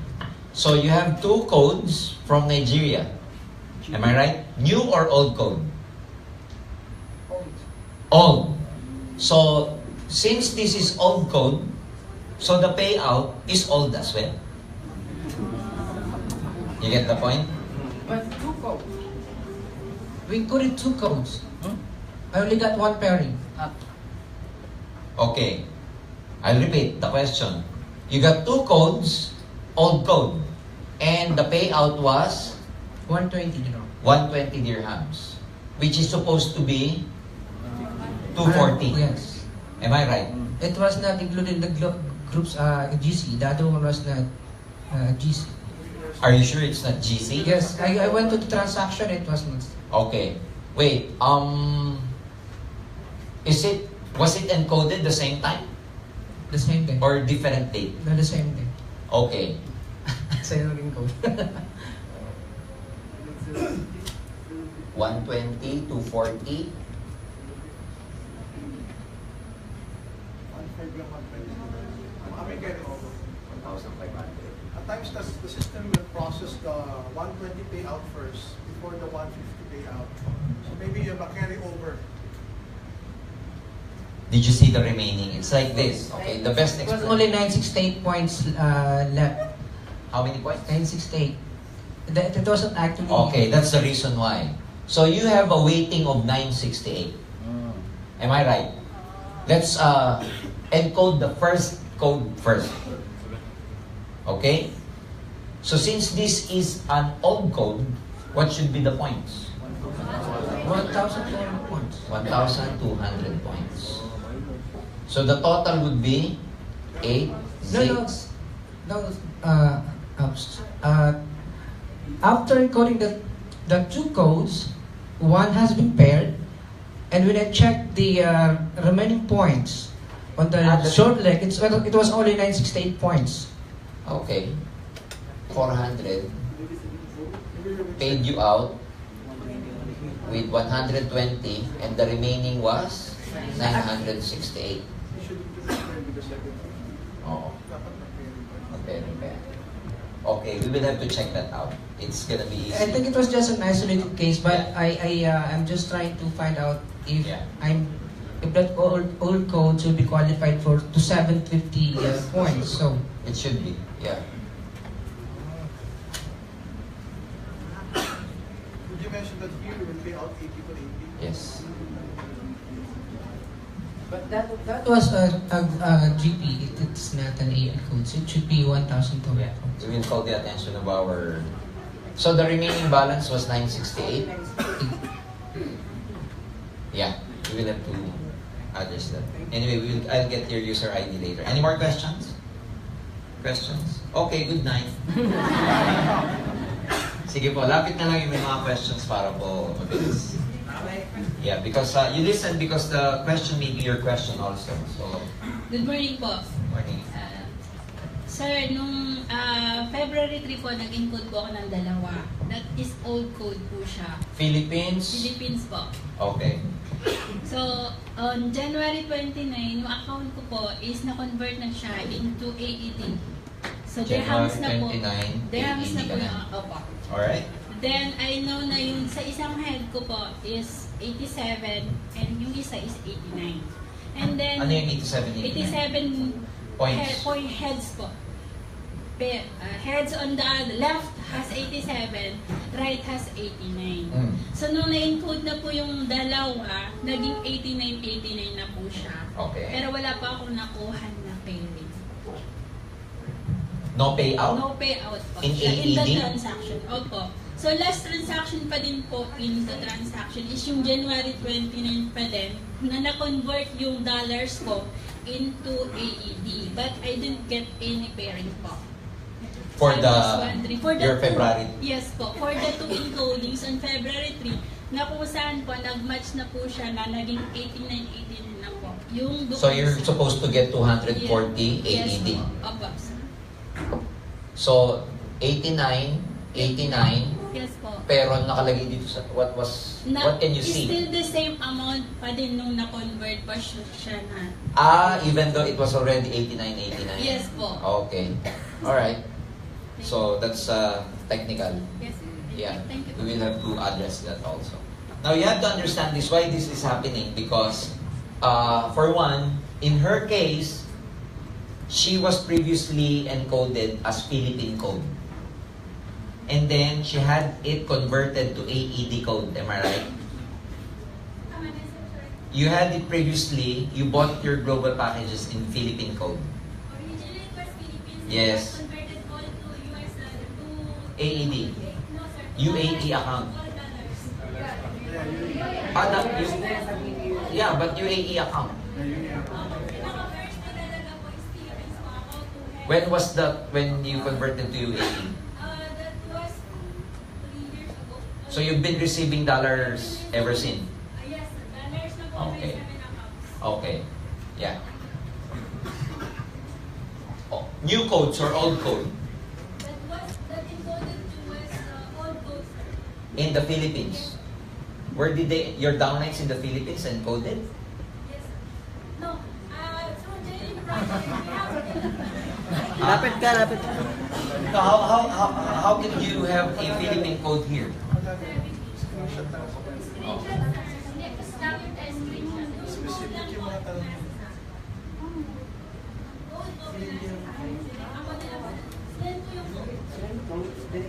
So you have 2 codes from Nigeria. Am I right? New or old code? Old. So since this is old code, so the payout is old as well. You get the point?
But 2 codes. We included 2 codes. I only got 1 pairing.
Okay. I'll repeat the question. You got 2 codes, old code, and the payout was
120 dirham.
120 dirhams, which is supposed to be 240.
Yes.
Am I right?
It was not included in the group's GC. The other one was not GC.
Are you sure it's not GC?
Yes, I went to the transaction. It was not.
Okay. Wait. Was it encoded the same time
The same day.
or different date?
No, the same day.
Okay.
Same code.
120, 240.
120. Getting over.
1,500.
At times, the system will process the 120 payout first before the 150 payout. So maybe you have a carry over.
Did you see the remaining? It's like this. Okay, the best
It was
explanation.
only 968 points left.
How many points?
968. It wasn't actually.
Okay, that's the reason why. So you have a weighting of 968. Am I right? Let's encode the first code first. Okay? So since this is an old code, what should be the points?
1,200 points.
1,200 points. So the total would be 8,
No.
6.
After encoding the 2 codes, 1 has been paired, and when I checked the remaining points on the short leg, it was only 968 points.
Okay. 400 paid you out with 120, and the remaining was 968.
You should be the second.
Oh,
Dapat mag-carry.
okay. Okay, we will have to check that out. It's gonna be easy.
I think it was just an isolated case, but I'm just trying to find out if
Yeah.
if that old code should be qualified for to 750 points. So
It should be, yeah.
Did you mention that here we will pay out 80 to 80?
Yes.
but that was a GP. It's not an AP code, so it should be 1,200
Yeah.
points.
We will call the attention of our... So the remaining balance was 968? Yeah, we will have to address that. Anyway, I'll get your user ID later. Any more questions? Questions? Okay, good night. Sige po, lapit na lang yung may mga questions para po mabilis. Yeah, because you listen because the question may be your question also. So,
Good morning po.
morning.
Sir, nung February 3 po, nag-encode po ako ng 2. That is old code po siya.
Philippines?
Philippines po.
Okay.
So, On January 29, yung account ko po is na-convert na siya into AED. So, dirhams na po.
January 29,
Dirhams na
AED
po
ka na.
yung, opo.
Alright?
Then, I know na yung sa isang head ko po is 87 and yung isa is 89. And then,
Ano yung 87?
87
Points.
heads po. Heads on the left has 87, right has 89.
Mm.
So, nung na-include na po yung dalawa, naging 89 na po siya.
Okay.
Pero wala pa akong nakuha na payment.
No payout?
No payout po.
In
siya in the
AED?
transaction. Opo. So, last transaction pa din po in the transaction is yung January 29 pa din na na-convert yung dollars ko into AED. But I didn't get any pairing po.
For
I
the,
was wondering, for the
your
two-
February?
Yes po. For the two encodings on February 3, na kung saan po, nag-match na po siya na naging 89 na po. Yung
So you're supposed to get 240
Yes
AED.
po. Opo.
So 89,
Yes po.
pero nakalagay dito sa what can you see?
Still the same amount pa din nung na-convert pa siya na.
Even though it was already 89.
Yes po.
Okay. Alright. So that's technical.
Yes.
Yeah.
Thank you.
We will have to address that also. Now you have to understand this, why this is happening, because for one, in her case, she was previously encoded as Philippine code. And then she had it converted to AED code, am I right? You had it previously, you bought your global packages in Philippine code.
Originally it was Philippines.
Yes.
Converted all to US to
AED.
no sir.
UAE account. Yeah, but UAE account. When was that, when you converted to UAE?
That was 3 years ago.
So you've been receiving dollars ever since?
Yes, dollars na po
Okay.
may 7 accounts.
Okay. Yeah. Oh, new codes or old code?
That encoded to was old code, sir.
In the Philippines? Where did your downlines in the Philippines encoded?
Yes, sir. No, through JM project, we have
Lapit ka, lapit.
So how can you have a Philippine code here?
Screenshot lang ako. Specific yung mga tanong.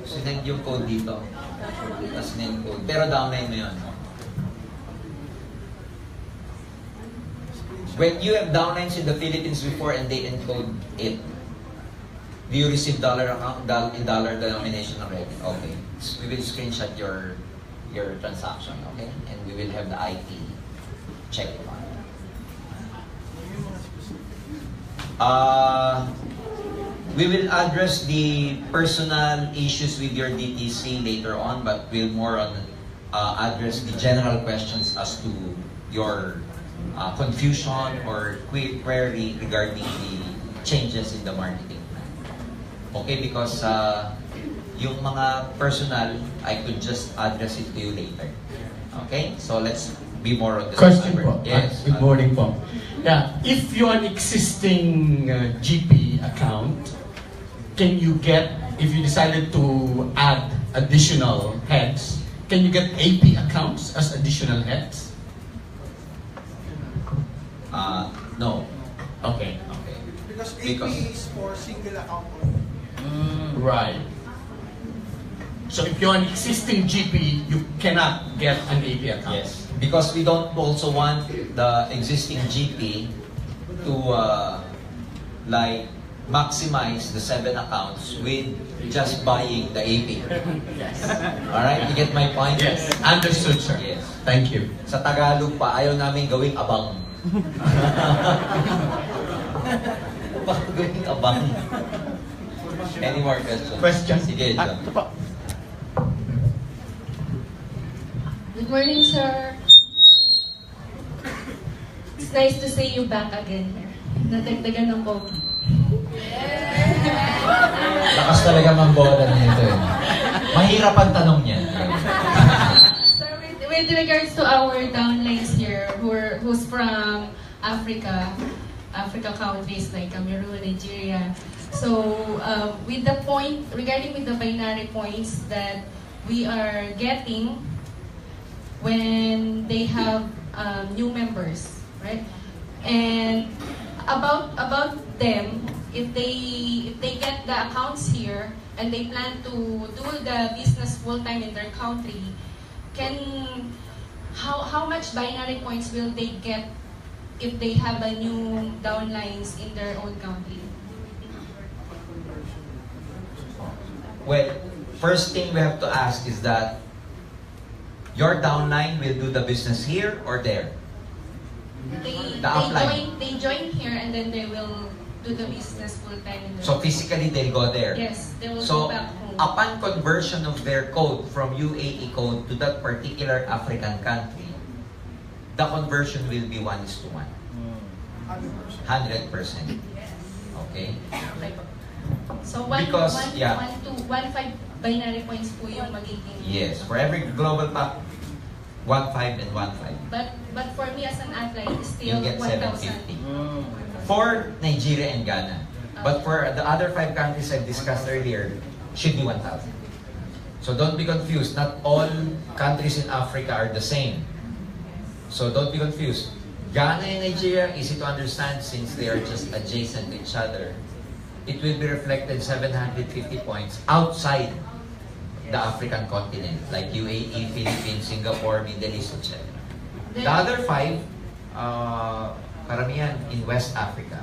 Sinend yung code dito. Tapos sinend code. Pero downline mo yun. When you have downlines in the Philippines before and they encode it, do you receive dollar account in dollar denomination already? Okay. We will screenshot your transaction, okay? And we will have the IT check it on.
Yung mga specific.
We will address the personal issues with your DTC later on, but we'll more on address the general questions as to your confusion or query regarding the changes in the marketing plan. Okay, because yung mga personal, I could just address it to you later. Okay, so let's be more on this.
Question po.
Yes.
Good morning po. Yeah, if you're an existing GP account, can you get, if you decided to add additional heads, can you get AP accounts as additional heads?
No.
Okay.
Okay.
Because AP
Because-
is for single account only.
Right. So if you're an existing GP, you cannot get an AP account.
Yes, because we don't also want the existing GP to like maximize the 7 accounts with just buying the AP.
Yes.
All right, you get my point?
Yes. Understood, sir.
Yes.
Thank you.
Sa Tagalog pa, ayaw namin gawing abang. Bakit gawing abang? Any more questions?
Question?
Sige, John.
Ito po.
Good morning, sir. It's nice to see you back again here. Nadagdagan ng pogi.
Lakas talaga mambola nito eh. Mahirap ang tanong niya.
Sir, with regards to our downlines here who who's from Africa countries like Cameroon, Nigeria. So with the point, regarding with the binary points that we are getting when they have new members, right? And about them, if they get the accounts here and they plan to do the business full time in their country, how much binary points will they get if they have a new downlines in their own country?
Well, first thing we have to ask is that your downline will do the business here or there?
They join here and then they will do the business full time in their
So physically they'll go there.
Yes, they will
So
go back home.
upon conversion of their code from UAE code to that particular African country, the conversion will be 1:1. 100%. Okay?
Okay. So
Because, yeah.
1 binary points po yung magiging.
Yes, for every global pack, 1.5 and 1.5.
But for me as an athlete, it's still
You'll get
1,000.
750. For Nigeria and Ghana. But for the other 5 countries I've discussed earlier, should be 1,000. So don't be confused. Not all countries in Africa are the same. So don't be confused. Ghana and Nigeria, easy to understand since they are just adjacent to each other. It will be reflected 750 points outside the African continent, like UAE, Philippines, Singapore, Middle East, etc. The other 5, karamihan in West Africa,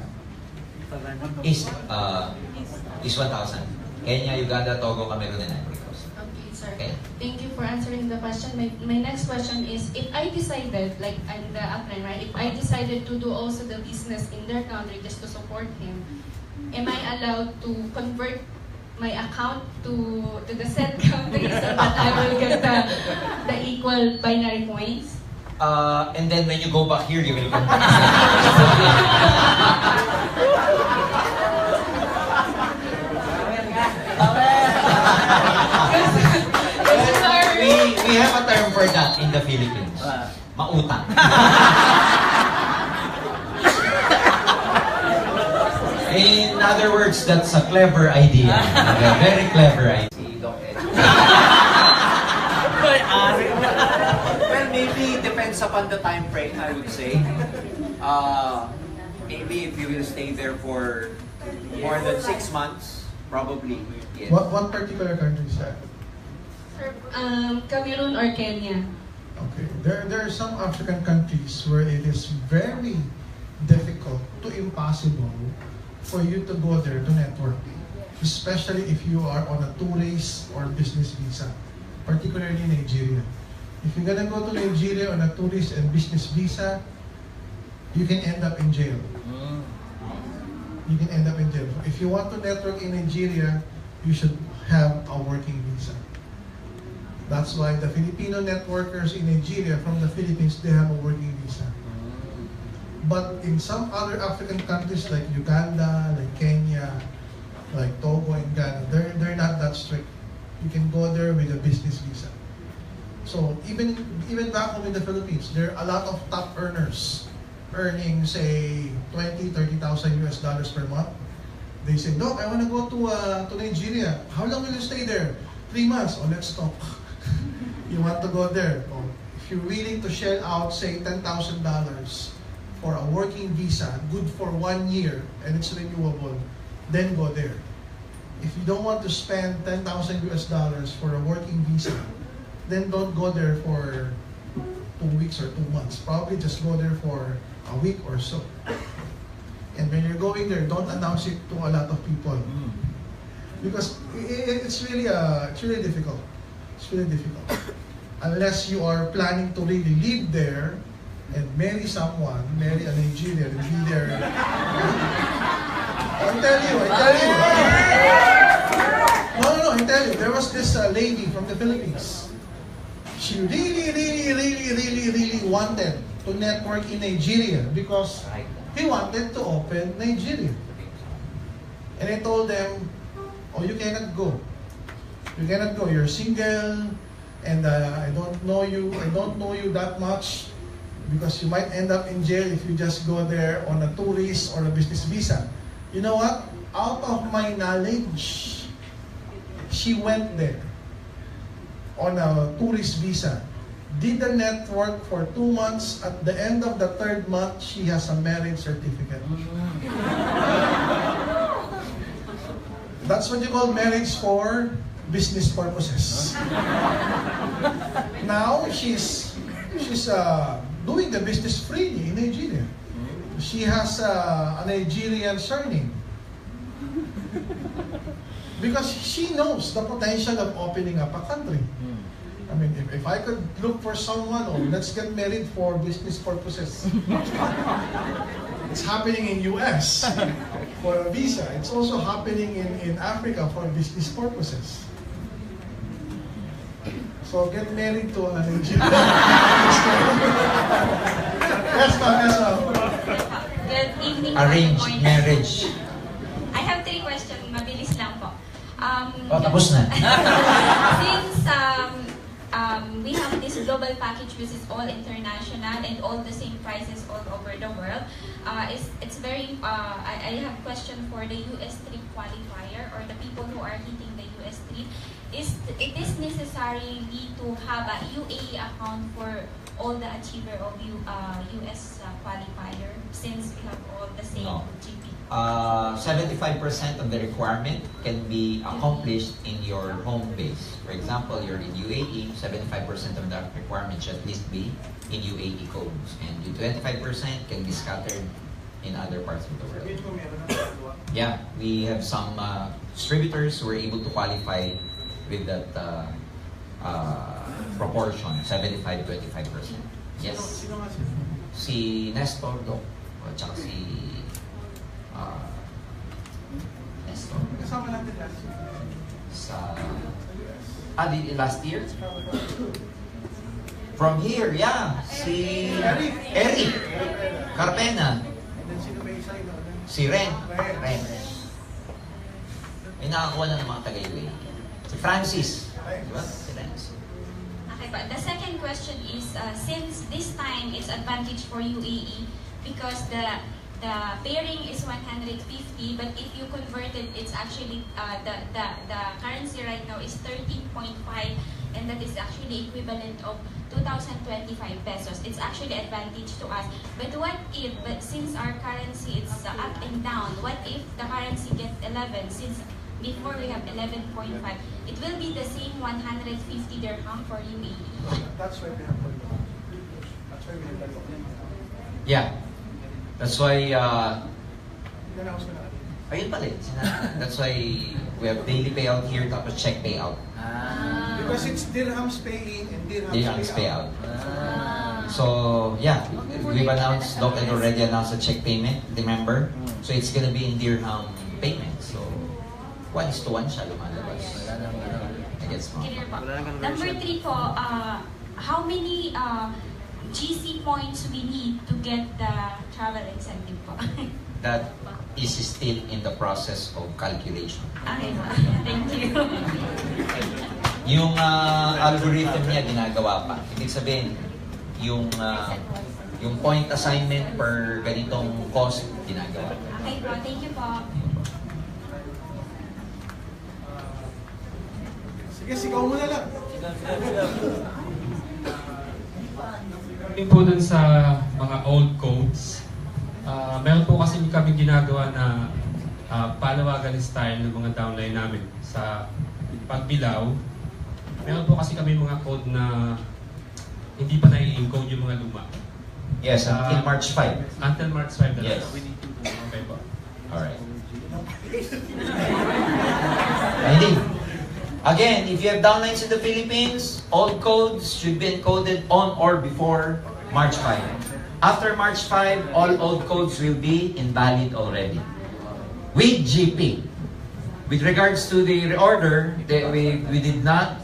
is 1,000. Kenya, Uganda, Togo, Cameroon, and Ivory Coast.
Okay, sir.
Okay.
Thank you for answering the question. My next question is, if I decided, like I'm the upline, right? If I decided to do also the business in their country just to support him, am I allowed to convert my account to the said country so that I will get the equal binary points?
And then when you go back here, you will come we have a term for that in the Philippines. Mautang. In other words, that's a clever idea. A very clever idea.
Well, maybe depends upon the time frame, I would say. Maybe if you will stay there for more than 6 months, probably. Yes.
What particular country is that?
Cameroon or Kenya?
Okay. There are some African countries where it is very difficult to impossible for you to go there to network, especially if you are on a tourist or business visa, particularly Nigeria. If you're gonna go to Nigeria on a tourist and business visa, you can end up in jail. You can end up in jail. If you want to network in Nigeria, you should have a working visa. That's why the Filipino networkers in Nigeria from the Philippines, they have a working visa. But in some other African countries like Uganda, like Kenya, like Togo and Ghana, they're not that strict. You can go there with a business visa. So even back home in the Philippines, there are a lot of top earners earning say $20,000, $30,000 per month. They say, "Doc, I want to go to Nigeria. How long will you stay there?" 3 months. Oh, let's talk. You want to go there? Oh, if you're willing to shell out say $10,000 for a working visa, good for 1 year, and it's renewable, then go there. If you don't want to spend $10,000 for a working visa, then don't go there for 2 weeks or 2 months. Probably just go there for a week or so. And when you're going there, don't announce it to a lot of people, because it's really difficult. It's really difficult. Unless you are planning to really live there and marry someone, marry a Nigerian and be there. I tell you. No, I tell you, there was this lady from the Philippines. She really wanted to network in Nigeria because he wanted to open Nigeria. And I told them, "Oh, you cannot go. You cannot go. You're single, and I don't know you. I don't know you that much. because you might end up in jail if you just go there on a tourist or a business visa. You know what? Out of my knowledge, she went there on a tourist visa, did the network for 2 months. At the end of the 3rd month, she has a marriage certificate. That's what you call marriage for business purposes. Now she's doing the business freely in Nigeria. She has a Nigerian surname. Because she knows the potential of opening up a country. I mean, if I could look for someone, oh, let's get married for business purposes. It's happening in US for a visa. It's also happening in Africa for business purposes. So get married to a Nigerian. Yes, ma'am. Yes, ma'am.
Good evening.
Arranged marriage.
I have 3 questions. Mabilis lang po.
Tapos na.
Since we have this global package which is all international and all the same prices all over the world, it's very, I have a question for the US3 qualifier or the people who are hitting the US3. It is necessary to have a UAE account for all the achiever of US qualifier since we have all the same
No.
GP?
75% of the requirement can be accomplished in your home base. For example, you're in UAE, 75% of that requirement should at least be in UAE codes. And the 25% can be scattered in other parts of the world. Yeah, we have some distributors who are able to qualify with that proportion, 75-25%. Yes.
Sino nga sila?
Si Nestor Doc, at saka si Nestor.
Kasama natin last year.
Sa
US.
last year? From here, yeah. Si Eric Carpena.
And then sino may isa yun?
Si Ren. May nakakuha na ng mga taga-UAE. Si Francis. Diba? Si Francis.
Okay, but the second question is, since this time it's advantage for UAE because the pairing is 150, but if you convert it, it's actually the currency right now is 13.5, and that is actually equivalent of 2,025 pesos. It's actually advantage to us. But what if, since our currency is up and down, what if the currency gets 11? Since before we have 11.5, it will be the same 150 dirham for UAE.
That's why we have to go. That's why we have to go.
Yeah. That's why,
Inanaos ko na natin.
ayun pala eh. That's why we have daily payout here, tapos check payout.
Because it's dirhams pay in and
Dirhams payout. So, yeah, we've announced, Doc had already announced a check payment, remember? So, it's gonna be in dirham payment. So, 1:1 siya lumalabas. I guess mo.
Clear po. Number 3 po, how many GC points we need to get the travel incentive po?
That is still in the process of calculation.
Okay po. Thank you.
Yung algorithm niya ginagawa pa. Ibig sabihin, yung point assignment per ganitong cost ginagawa.
Okay po. Thank you po.
Sige, sigaw mo na lang.
Po dun sa mga old codes, meron po kasi kami ginagawa na palawagan style ng mga downline namin sa pagbilaw. Meron po kasi kami mga code na hindi pa nai-encode yung mga luma.
Yes, until March 5.
Until March 5 na
Yes.
Okay po.
Alright. Hindi. Again, if you have downlines in the Philippines, old codes should be encoded on or before March 5. After March 5, all old codes will be invalid already. With GP. With regards to the reorder, we did not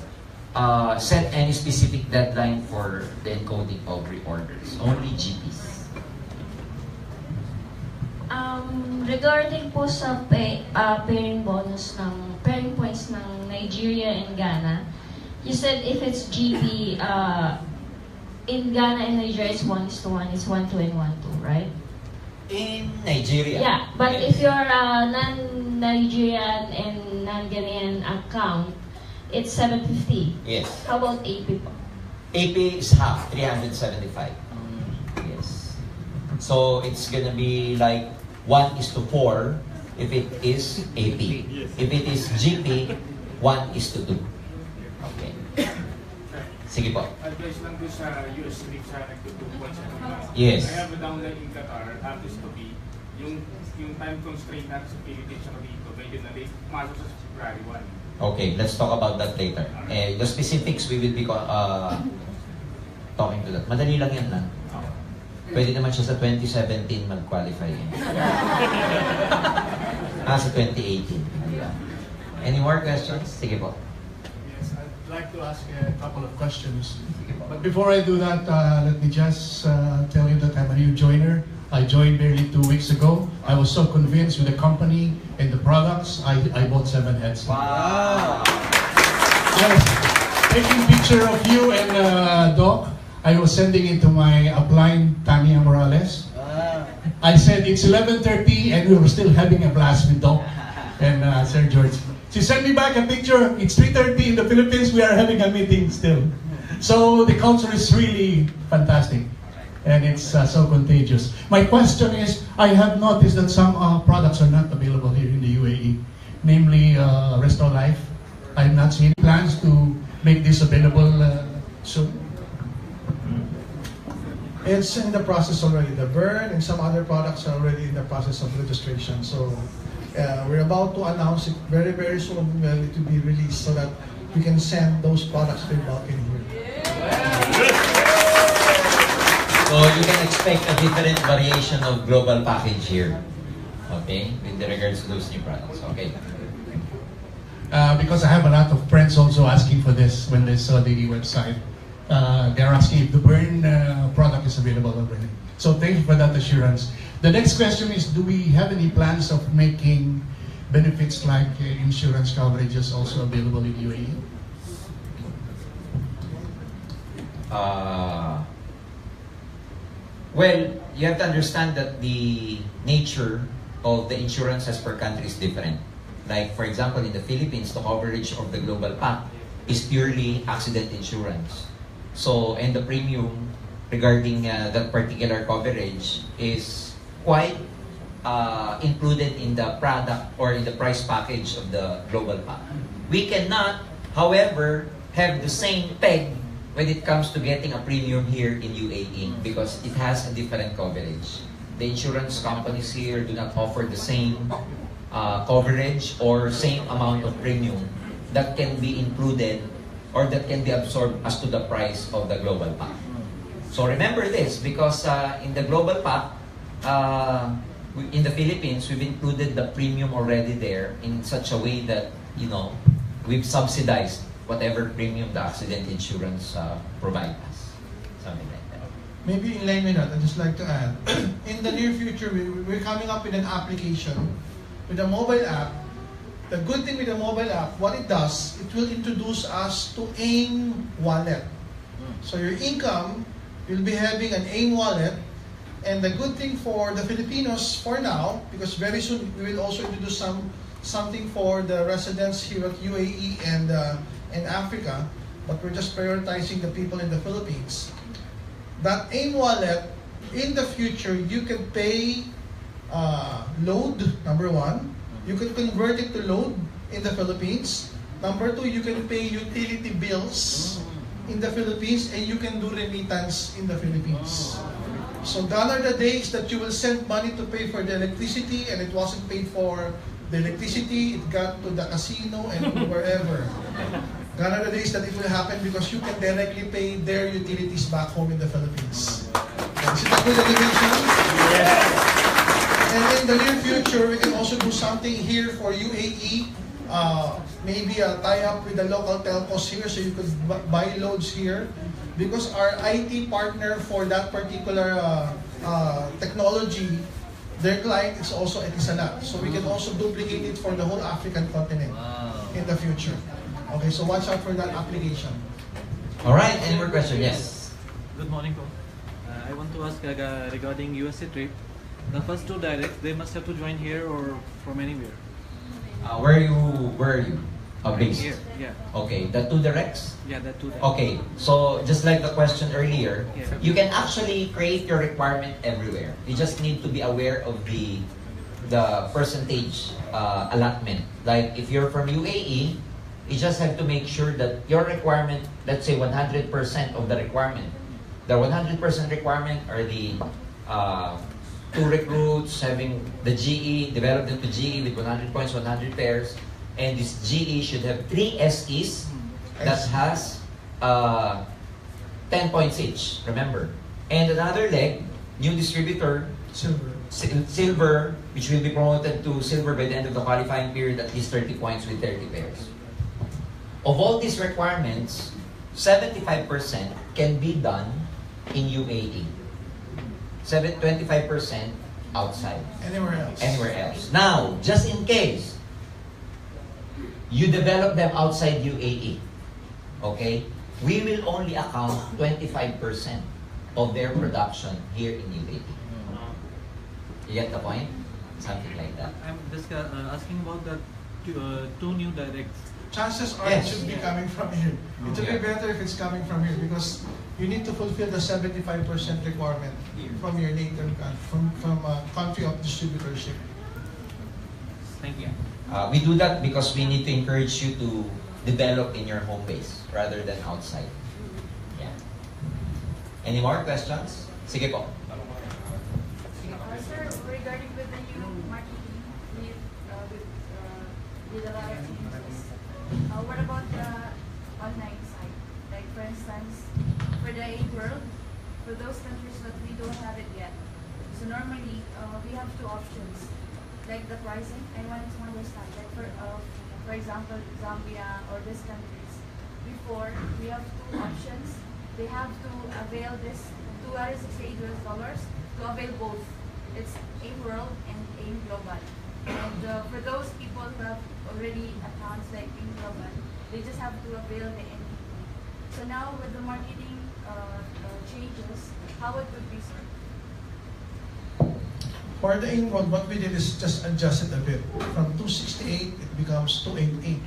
set any specific deadline for the encoding of reorders. Only GPs.
Regarding po sa pairing bonus ng pairing points ng Nigeria and Ghana, you said if it's GP, in Ghana and Nigeria, it's 1:1, it's 1:2 and 1:2, right?
In Nigeria.
Yeah, but if you're a non-Nigerian and non-Ghanaian account, it's 750.
Yes.
How about AP po?
AP is half, 375. Yes. So it's gonna be like 1:4 if it is AP. If it is GP, 1:2. Okay. Sige po.
Advice lang doon sa US League sa nagtutupan sa mga.
Yes.
I have a downline in Qatar, happens to be, yung time constraint natin sa Philippines sa dito, medyo na-late, pumasok sa February 1.
Okay, let's talk about that later. The specifics we will be talking to that. Madali lang yan lang. Pwede naman siya sa 2017 mag-qualify. Sa 2018. Any more questions? Sige po.
Yes, I'd like to ask a couple of questions. But before I do that, let me just tell you that I'm a new joiner. I joined barely 2 weeks ago. I was so convinced with the company and the products, I bought 7 heads.
Wow!
Yes, taking picture of you and Doc, I was sending it to my upline, Tania Morales. I said it's 11:30 and we were still having a blast with Doc and Sir George. She sent me back a picture. It's 3:30 in the Philippines. We are having a meeting still. So the culture is really fantastic. And it's so contagious. My question is, I have noticed that some products are not available here in the UAE, namely Resto Life. I have not seen plans to make this available soon. It's in the process already. The Burn and some other products are already in the process of registration. So we're about to announce it very, very soon to be released so that we can send those products to bulk in here.
So you can expect a different variation of global package here. Okay? With regards to those new products. Okay.
Because I have a lot of friends also asking for this when they saw the website. They're asking if the Burn product is available already. So thank you for that assurance. The next question is, do we have any plans of making benefits like insurance coverages also available in UAE?
Well, you have to understand that the nature of the insurance as per country is different. Like, for example, in the Philippines, the coverage of the Global Pact is purely accident insurance. So, and the premium regarding that particular coverage is quite included in the product or in the price package of the Global Pact. We cannot, however, have the same peg when it comes to getting a premium here in UAE because it has a different coverage. The insurance companies here do not offer the same coverage or same amount of premium that can be included or that can be absorbed as to the price of the Global Pact. So remember this because in the Global Pact, in the Philippines, we've included the premium already there in such a way that, you know, we've subsidized whatever premium the accident insurance provide us. Something like that.
Maybe in line with that, I'd just like to add, in the near future, we're coming up with an application, with a mobile app. The good thing with the mobile app, what it does, it will introduce us to AIM wallet. So your income, you'll be having an AIM wallet. And the good thing for the Filipinos for now, because very soon we will also introduce something for the residents here at UAE and Africa, but we're just prioritizing the people in the Philippines. That AIM wallet, in the future, you can pay load, number one. You can convert it to load in the Philippines. Number two, you can pay utility bills in the Philippines and you can do remittance in the Philippines. So gone are the days that you will send money to pay for the electricity and it wasn't paid for the electricity, it got to the casino and wherever. Gone are the days that it will happen because you can directly pay their utilities back home in the Philippines. Is it a good innovation? Yes. And in the near future, we can also do something here for UAE. Maybe a tie-up with the local telcos here so you could buy loads here. Because our IT partner for that particular technology, their client is also Etisalat. So we can also duplicate it for the whole African continent in the future. Okay, so watch out for that application.
All right, any more questions? Yes.
Good morning, po. I want to ask regarding USA trip. The first two directs, they must have to join here or from anywhere.
Where are you based?
Here, yeah.
Okay, the two directs?
Yeah, the two directs.
Okay, so just like the question earlier,
Yeah.
you can actually create your requirement everywhere. You just need to be aware of the percentage allotment. Like if you're from UAE, you just have to make sure that your requirement, let's say 100% of the requirement. The 100% requirement are the two recruits having the GE, develop them to GE with 100 points, 100 pairs. And this GE should have 3 SEs that has 10 points each, remember. And another leg, new distributor, silver, which will be promoted to silver by the end of the qualifying period, at least 30 points with 30 pairs. Of all these requirements, 75% can be done in UAE. 25% outside.
Anywhere else.
Anywhere else. Now, just in case you develop them outside UAE, okay, we will only account 25% of their production here in UAE. You get the point? Something like that.
I'm just asking about the two new directs.
Chances are it should be coming from here. It would be better if it's coming from here because you need to fulfill the 75% requirement from your native country, from a country of distributorship.
Thank you.
We do that because we need to encourage you to develop in your home base rather than outside. Yeah. Any more questions? Sige po.
Sir, regarding with the new marketing with a lot of changes, what about the online side? Like for instance, for the A world, for those countries that we don't have it yet. So normally we have two options, like the pricing. I wanted to understand, like for example, Zambia or these countries. Before we have two options, they have to avail this $268 to avail both. It's AIM World and AIM Global. And for those people who have already accounts like AIM Global, they just have to avail the NPP. So now with the marketing changes, how it would be, sir?
For the AIM World, what we did is just adjust it a bit. From 268, it becomes 288.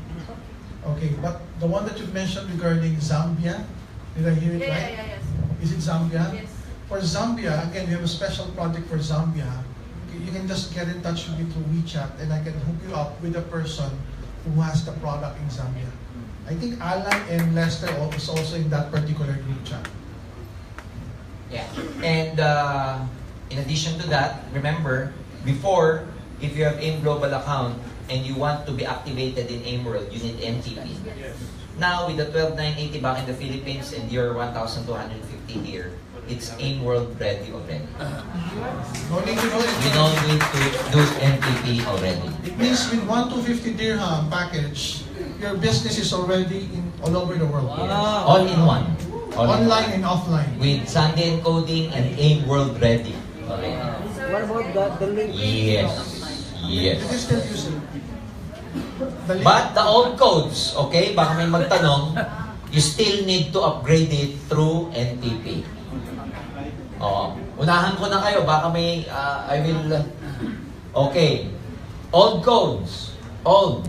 Okay, but the one that you mentioned regarding Zambia, did I hear it right?
Yes.
Is it Zambia?
Yes.
For Zambia, again, we have a special project for Zambia. You can just get in touch with me through WeChat and I can hook you up with a person who has the product in Zambia. I think Alan and Lester is also in that particular group chat.
Yeah. And in addition to that, remember, before, if you have AIM Global account and you want to be activated in AIM World, you need NTP. Now, with the 12,980 back in the Philippines and your 1,250 here, it's AIM World ready already.
No need to do it.
You don't need to do NTP already.
It means with 1,250 dirham package, your business is already all over the world.
Yes. All in one.
Online and offline.
With Sunday encoding and AIM World ready already.
What about the link?
Yes. Yes.
You can still use it.
But the old codes, okay, baka may magtanong, you still need to upgrade it through NTP. Unahan ko na kayo, baka may, I will, okay. Old codes, old.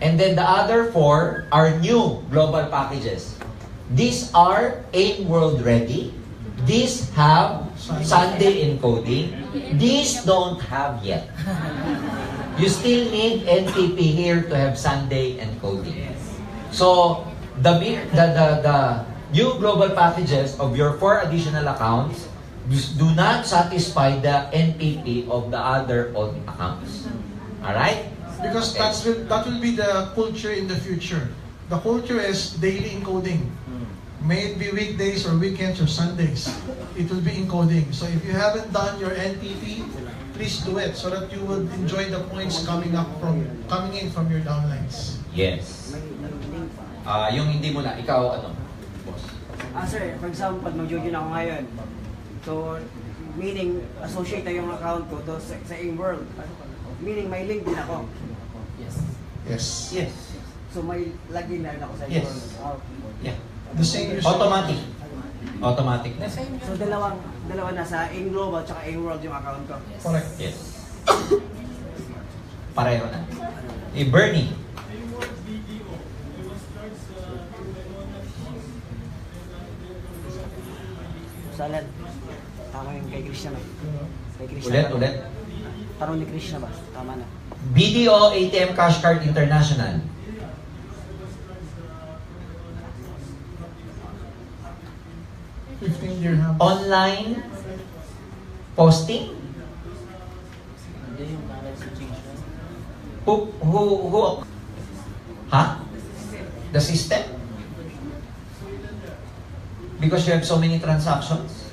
And then the other 4 are new global packages. These are AIM World ready. These have Sunday encoding. These don't have yet. You still need NTP here to have Sunday encoding. So the new global packages of your 4 additional accounts do not satisfy the NPP of the other old accounts. Alright?
Because that will be the culture in the future. The culture is daily encoding. May it be weekdays or weekends or Sundays. It will be encoding. So if you haven't done your NPP, please do it so that you will enjoy the points coming in from your downlines.
Yes. Yung hindi mo na, ikaw ano? Boss.
Sir, for example, mag-join ako ngayon. So, meaning, associate na yung account ko to sa AIM World. Meaning, may link din ako.
Yes.
Yes.
So may login na ako sa
Yes.
inyo.
Yeah.
The same
Automatic. Automatic na.
So dalawa nasa in-global tsaka in-world yung account ko.
Correct.
Yes. Pareho na. Bernie.
Salad. Tama yung kay Krishna ba? Kay Krishna
Ulit,
ba?
ulit.
Tanong ni Krishna ba? Tama na.
BDO ATM Cash Card International.
$15
Online posting. Who? Huh? The system? Because you have so many transactions?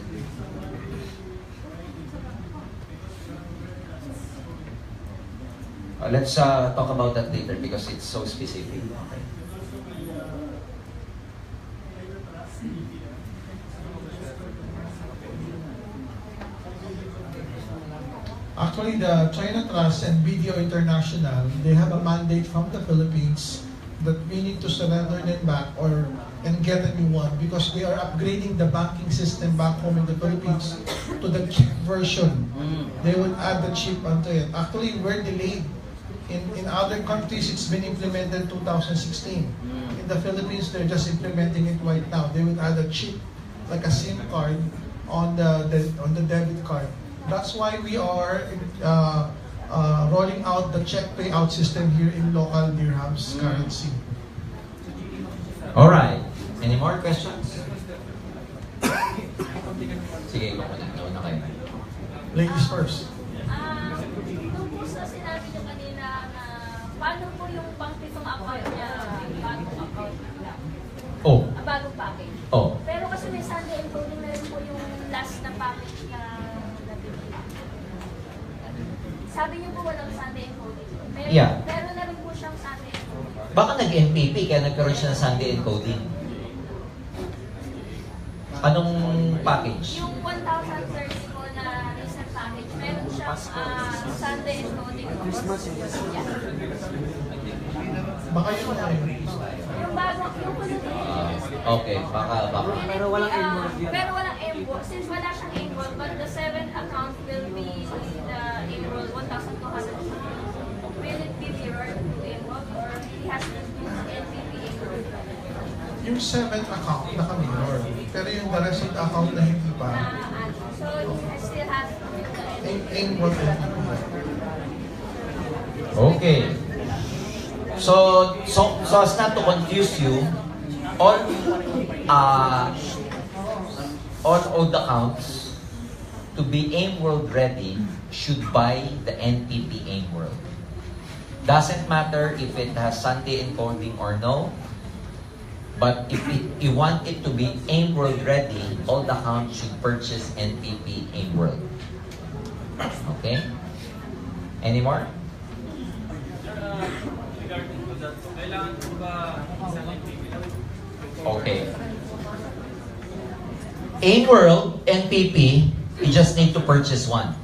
Let's talk about that later because it's so specific.
Actually, the China Trust and BDO International, they have a mandate from the Philippines that we need to surrender them back and get a new one because they are upgrading the banking system back home in the Philippines to the chip version. They will add the chip onto it. Actually, we're delayed. In other countries, it's been implemented 2016. In the Philippines, they're just implementing it right now. They will add a chip, like a SIM card, on the debit card. That's why we are rolling out the check payout system here in local dirhams currency.
All right. Any more questions? Sige, ikaw muna. Nauna kayo.
Ladies first.
Nung po sa sinabi niyo kanina na paano po yung pang-pitong account niya, bagong account lang?
Oh.
Bagong package.
Oh.
Pero kasi may Sunday encoding na rin po yung last na package na nabili. Sabi niyo po walang Sunday encoding. Pero,
Yeah.
Meron na rin po siyang Sunday encoding.
Baka nag-MPP kaya nagkaroon siya ng Sunday encoding. Anong package?
Yung 1,030 po na recent package, meron siyang Sunday encoding.
Christmas yun.
Yeah.
Baka yun na yun.
Yung bagong, yung
Okay, baka.
Pero walang involved yun.
Pero walang involved. Since wala siyang involved, but the 7th account will be the involved 1,200. Will it be mirrored to involved or he has to use NPP involved?
Yung 7th account, naka-mirror. Pero yung the rest of the account na hindi pa,
So he still has to use the NPP.
involved na
Okay. So as not to confuse you, all old accounts to be AIM World ready should buy the NPP AIM World. Doesn't matter if it has Sunday encoding or no. But if you want it to be AIM World ready, all the accounts should purchase NPP AIM World. Okay? Any more? Okay. AIM World, NPP, you just need to purchase one.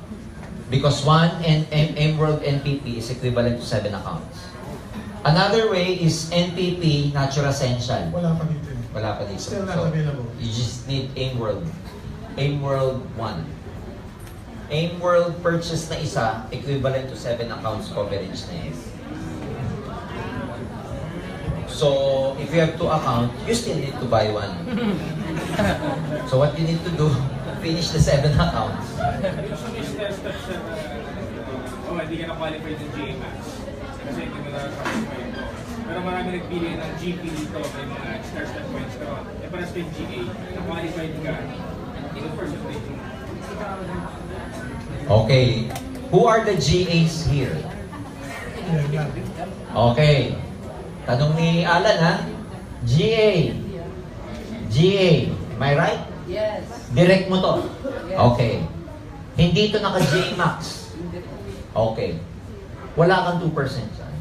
Because one AIM World NPP is equivalent to 7 accounts. Another way is NPP Natural Essential.
wala pa dito.
Wala pa dito.
Still not available.
You just need AIM World. AIM World 1. AIM World purchase na isa, equivalent to 7 accounts coverage na yun. So, if you have 2 accounts, you still need to buy one. So what you need to do, finish the 7 accounts.
Oh, hindi ka na-qualify ng GA Max. Kasi hindi mo na-qualify ito. Pero marami nagpili ng GP dito, may mga start points ka. E para sa GA, na-qualified ka, ito percentage mo.
Okay. Who are the GAs here? Okay. Tanong ni Alan ha? GA. GA. Am I right?
Yes.
Direct mo to?
Yes.
Okay. Hindi ito naka-GA Max. Okay. Wala kang 2% dyan.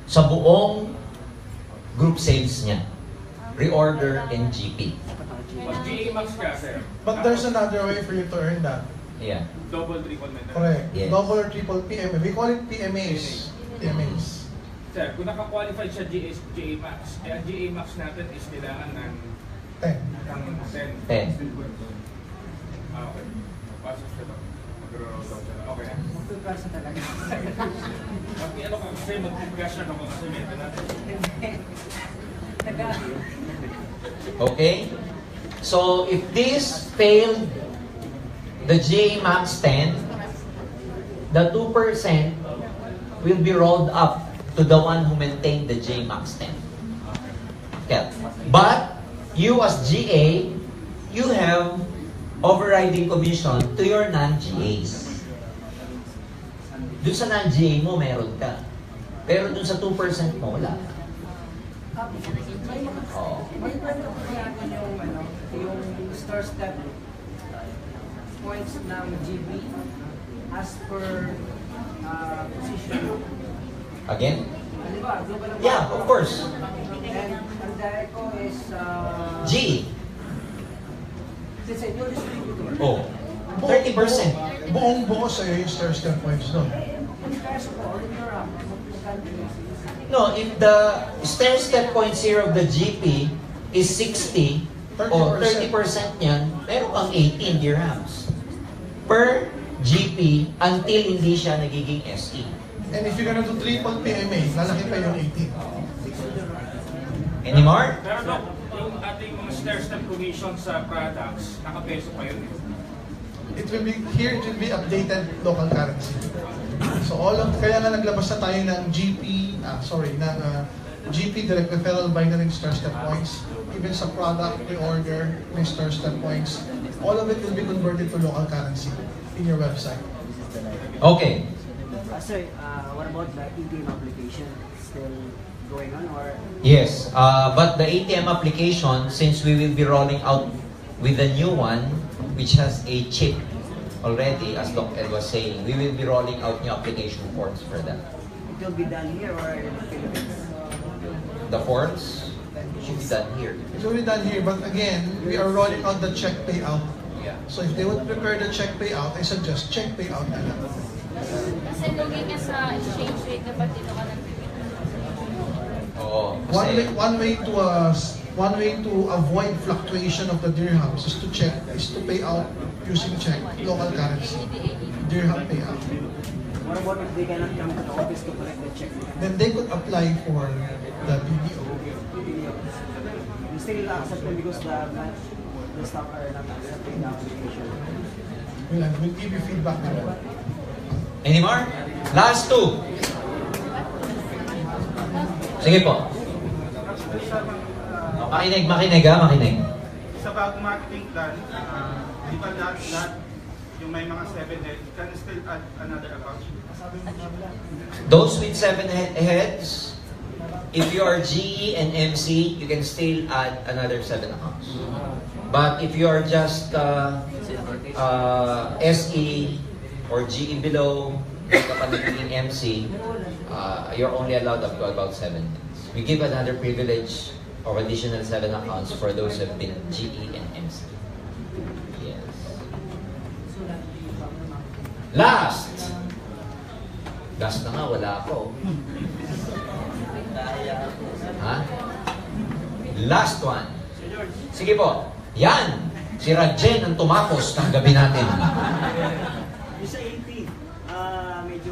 Sa buong group sales niya. Reorder and GP.
Pag GA Max ka, sir.
But there's another way for you to earn that.
Yeah.
Double, triple na.
Correct.
Yes.
Double or triple PMA. We call it PMAs. PMAs.
Sir, kung naka-qualified siya GA Max, eh ang GA Max natin is kailangan ng 10.
10.
Okay. Pasok siya to. Mag-roll out siya. Okay.
Magpipasa talaga.
Okay, ano ka kasi mag-cash ako kasi meron natin.
Okay? So, if this failed the GA Max 10, the 2% will be rolled up to the one who maintained the GA Max 10. Okay. But, you as GA, you have overriding commission to your non-GAs. Doon sa non-GA mo, meron ka. Pero doon sa 2% mo, wala ka.
May kwento ko kaya yung star step points ng GB as per position.
Again?
Di ba? Global ang
Yeah, of course.
And ang direct ko is
G.
It's a new distributor.
Oh. 30%.
Buong buo sa'yo yung star step points doon.
Cash ko, all in your
No, if the stair-step points here of the GP is 60 o 30% niyan, meron kang 18 dirhams per GP until hindi siya nagiging SE.
And if you're gonna do triple PMA, lalaki pa yung 18.
Any more?
Pero Doc, yung ating mga stair-step commission sa products, nakapeso pa yun.
It will be updated local currency. So kaya nga naglabas na tayo ng GP direct referral binary star step points. Even sa product pre-order, may star step points. All of it will be converted to local currency in your website.
Okay.
Sir, what about the ATM application? Still going on or?
Yes, but the ATM application, since we will be rolling out with a new one, which has a chip already, as Doc Ed was saying, we will be rolling out new application forms for that.
It will be done here or in the Philippines?
The forms should be done here.
It's already done here, but again, we are rolling out the check payout. So if they would prepare the check payout, I suggest check payout na lang.
Kasi looking at sa exchange rate, dapat dito ka ng
Oo.
One way to avoid fluctuation of the dirhams is to pay out using check, local currency, dirham payout.
What about if they cannot come to the office to collect the check?
Then they could apply for the BDO.
You still accept them because the staff are not accepting the application.
We'll give you feedback on that.
Any more? Last two. Sige po. Makinig ha, makinig.
Sa bagong marketing plan, di ba lahat yung may mga 7 heads, can still add another account?
Those with 7 heads, if you are GE and MC, you can still add another 7 accounts. But if you are just SE or GE below, kapag nagiging MC, you're only allowed up to about 7 heads. We give another privilege of additional 7 accounts for those who have been GE and MC. Yes. Last na nga, wala ako. Ha? Last one. Sige po. Yan! Si Radjen ang tumakos ng gabi natin.
Yung sa AP, medyo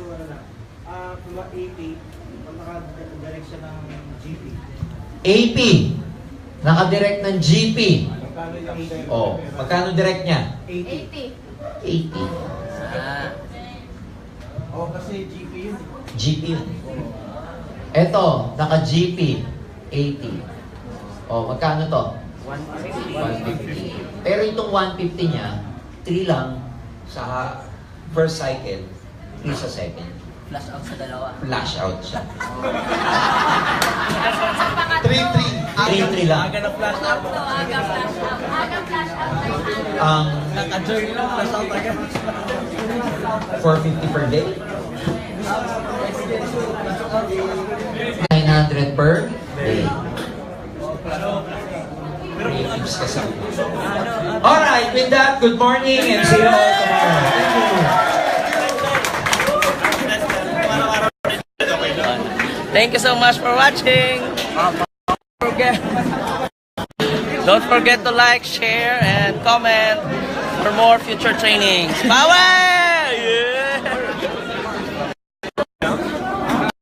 kung 80, pag naka-direct siya ng GP.
AP. Nakadirect ng GP. Oh, magkano direct niya?
80.
80.
Oo, kasi GP yun.
GP yun. Eto, naka-GP. 80. Oh, magkano to? 150. Pero itong 150 niya, 3 lang sa first cycle, 3 sa second.
Flash out sa dalawa.
Flash out siya.
3-3.
3 lang.
Aga na flash out.
Aga flash out. Aga flash out.
Ang
Naka-join lang, flash out agad.
450 per day. 900 per day. Pre-tips ka sa. Alright, with that, good morning and see you all tomorrow. Thank you.
Thank you so much for watching. Don't forget to like, share, and comment for more future trainings. Bye-bye!